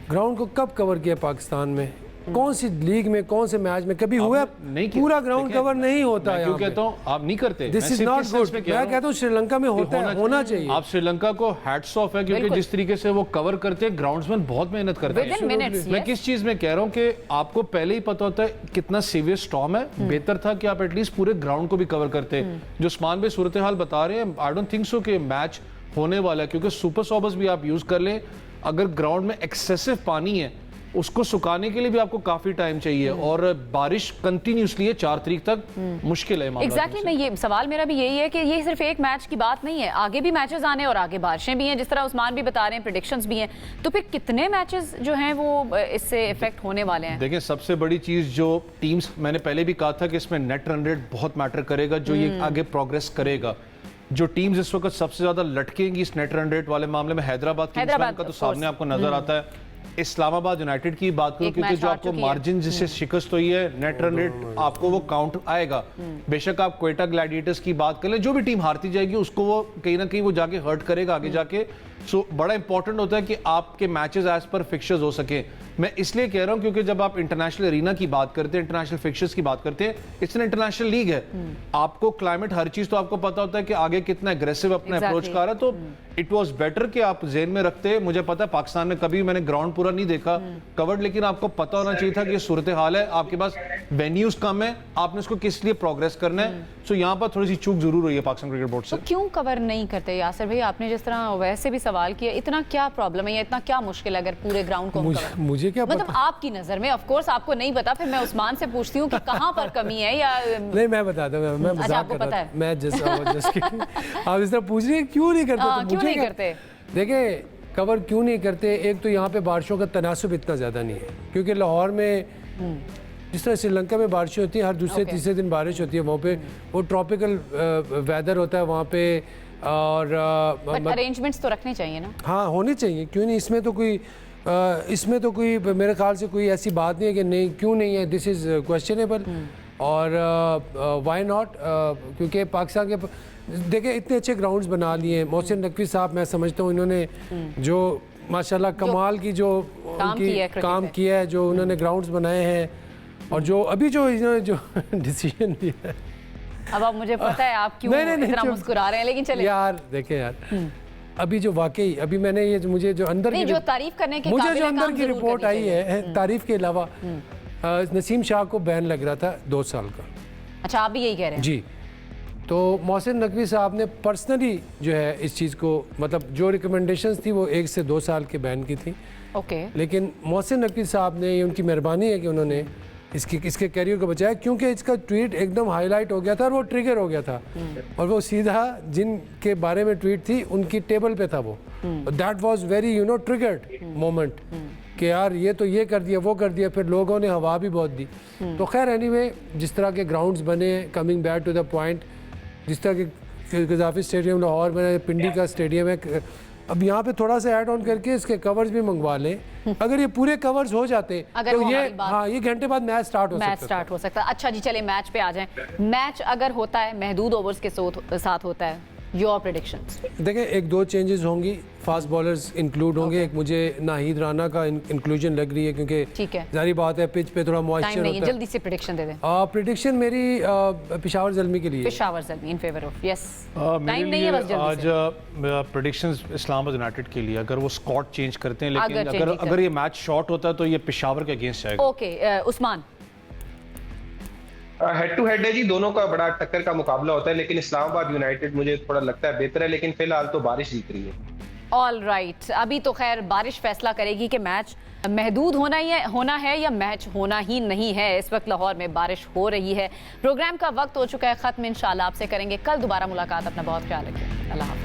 ग्राउंड को कब कवर किया पाकिस्तान में, कौन सी लीग में, कौन से मैच में कभी हुआ? नहीं, पूरा ग्राउंड कवर नहीं होता है। क्यों कहता हूँ आप नहीं करते, दिस इज नॉट गुड। मैं कहता हूँ श्रीलंका में होता है, होना चाहिए। आप श्रीलंका को हैट्स ऑफ है, क्योंकि जिस तरीके से वो कवर करते हैं, ग्राउंड्समैन बहुत मेहनत करते हैं। मैं किस चीज में कह रहा हूँ कि आपको पहले ही पता होता है कितना सीवियर स्टॉर्म है, बेहतर था कि आप एटलीस्ट पूरे ग्राउंड को भी कवर करते। जो उस्मान भाई सूरत हाल बता रहे हैं, आई डोंट थिंक सो कि मैच होने वाला है, क्योंकि सुपर सॉबर्स भी आप यूज कर लें, अगर ग्राउंड में एक्सेसिव पानी है उसको सुखाने के लिए भी आपको काफी टाइम चाहिए, और बारिश कंटिन्यूसली है 4 तारीख तक, मुश्किल है। एग्जैक्टली मैं ये सवाल मेरा भी यही है कि ये सिर्फ एक मैच की बात नहीं है, आगे भी मैचेस आने और आगे बारिशें भी हैं, जिस तरह उस्मान भी बता रहे हैं, प्रेडिक्शंस भी हैं, तो फिर कितने मैचेस जो हैं वो इससे इफेक्ट होने वाले हैं? देखिए, सबसे बड़ी चीज जो टीम्स, मैंने पहले भी कहा था कि इसमें नेट रन रेट बहुत मैटर करेगा, जो ये आगे प्रोग्रेस करेगा। जो टीम्स इस वक्त सबसे ज्यादा लटकेंगी इस नेट रन रेट वाले मामले में, हैदराबाद का तो सामने आपको नजर आता है, इस्लामाबाद यूनाइटेड की बात करूं, क्योंकि जो आपको मार्जिन जिससे शिकस्त हुई है, नेट रन रेट आपको वो काउंट आएगा। बेशक आप क्वेटा ग्लैडिएटर्स की बात कर लें, जो भी टीम हारती जाएगी उसको वो कहीं ना कहीं वो जाके हर्ट करेगा आगे जाके। सो बड़ा इंपॉर्टेंट होता है कि आपके मैचेस एज पर फिक्चर्स हो सके। मैं इसलिए कह रहा हूं क्योंकि जब आप इंटरनेशनल एरिना की बात करते हैं, इंटरनेशनल फिक्चर्स की बात करते हैं, इट्स एन इंटरनेशनल लीग है, आपको क्लाइमेट हर चीज तो आपको पता होता है कि आगे कितना एग्रेसिव अपना अप्रोच कर रहा है, तो इट वाज बेटर कि आप जेन में रखते। मुझे पता है पाकिस्तान में कभी मैंने ग्राउंड पूरा नहीं देखा कवर्ड, लेकिन आपको पता होना चाहिए था कि सूरत हाल है, आपके पास वेन्यूज कम है, आपने उसको किस लिए प्रोग्रेस करना है। सो यहाँ पर थोड़ी सी चूक जरूर हुई है पाकिस्तान क्रिकेट बोर्ड से। तो क्यों कवर नहीं करते यासिर भाई? आपने जिस तरह वैसे भी सवाल किया, इतना क्या प्रॉब्लम है या इतना क्या मुश्किल है अगर पूरे ग्राउंड को मुझे क्या मतलब आपकी नजर में, ऑफ कोर्स आपको नहीं पता, फिर मैं उस्मान से पूछती हूँ कि कहाँ पर कमी है या नहीं, मैं बताता हूँ, मैं मजाक कर रहा था, मैं आप इस तरह पूछ रही हैं क्यों नहीं करते, तो क्यों नहीं करते? देखिए, कवर क्यों नहीं करते, एक तो यहाँ पे बारिशों का तनासुब इतना ज़्यादा नहीं है, क्योंकि लाहौर में जिस तरह श्रीलंका में बारिशें होती हैं, हर दूसरे तीसरे दिन बारिश होती है, वहाँ पे वो ट्रॉपिकल वेदर होता है वहाँ पे, और अरेंजमेंट्स तो रखने चाहिए ना। हाँ, होनी चाहिए, क्यों नहीं, इसमें तो कोई मेरे ख्याल से कोई ऐसी बात नहीं है कि नहीं, क्यों नहीं है, दिस इज़ क्वेश्चनेबल। और वाई नॉट, क्योंकि पाकिस्तान के देखिए इतने अच्छे ग्राउंड्स बना लिए। मोहसिन नकवी साहब, मैं समझता हूँ इन्होंने जो माशाल्लाह कमाल की जो काम किया है, जो उन्होंने ग्राउंड्स बनाए हैं, और जो अभी जो इन्होंने जो डिसीजन लिया है। अब आप, मुझे पता है आप क्यों इतना मुस्कुरा रहे हैं, लेकिन चलिए यार देखें यार, अभी जो वाकई अभी मैंने ये मुझे जो अंदर की जो तारीफ करने के मुझे जो अंदर की रिपोर्ट आई है, तारीफ के अलावा नसीम शाह को बैन लग रहा था 2 साल का। अच्छा, आप भी यही कह रहे हैं? जी। तो मोहसिन नकवी साहब ने पर्सनली जो है इस चीज़ को, मतलब जो रिकमेंडेशंस थी वो 1 से 2 साल के बैन की थी। ओके। लेकिन मोहसिन नकवी साहब ने, ये उनकी मेहरबानी है कि उन्होंने इसके कैरियर को बचाया, क्योंकि इसका ट्वीट एकदम हाईलाइट हो गया था और वो ट्रिगर हो गया था, और वो सीधा जिनके बारे में ट्वीट थी उनकी टेबल पे था वो। That was very triggered moment कि यार ये तो ये कर दिया, वो कर दिया, फिर लोगों ने हवा भी बहुत दी। तो खैर एनीवे, जिस तरह के ग्राउंड्स बने, coming back to the point, जिस तरह के गजाफी स्टेडियम लाहौर में, पिंडी का स्टेडियम है, अब यहाँ पे थोड़ा सा ऐड ऑन करके इसके कवर्स भी मंगवा लें। अगर ये पूरे कवर्स हो जाते तो ये घंटे बाद मैच स्टार्ट हो सकता। अच्छा जी, चलिए मैच पे आ जाएं। मैच अगर होता है, महदूद ओवर्स के साथ होता है, योर प्रेडिक्शंस? देखिए, 1-2 चेंजेस होंगी, फास्ट बॉलर्स इंक्लूड होंगे। एक मुझे नाहिद राना का इंक्लूजन लग रही है, क्योंकि जारी बात है पिच पे थोड़ा मॉइस्चर होता है। जल्दी से प्रेडिक्शन दे दें। प्रेडिक्शन मेरी पेशावर ज़ल्मी के लिए, Peshawar Zalmi in favour of, yes. Time नहीं है बस जल्दी से। आज प्रेडिक्शंस इस्लामाबाद यूनाइटेड के लिए, अगर वो स्कॉट चेंज करते हैं, लेकिन अगर ये मैच शॉर्ट होता है तो ये पेशावर के अगेंस्ट जाएगा। Okay, Usman? Head to head है जी, दोनों का बड़ा टक्कर का मुकाबला होता है, लेकिन इस्लामाबाद यूनाइटेड मुझे थोड़ा लगता है बेहतर है, लेकिन फिलहाल तो बारिश जीत रही है। ऑल राइट, अभी तो खैर बारिश फैसला करेगी कि मैच महदूद होना है या मैच होना ही नहीं है। इस वक्त लाहौर में बारिश हो रही है। प्रोग्राम का वक्त हो चुका है खत्म, इंशाल्लाह आपसे करेंगे कल दोबारा मुलाकात। अपना बहुत ख्याल रखिए, अल्लाह हाफ़िज़।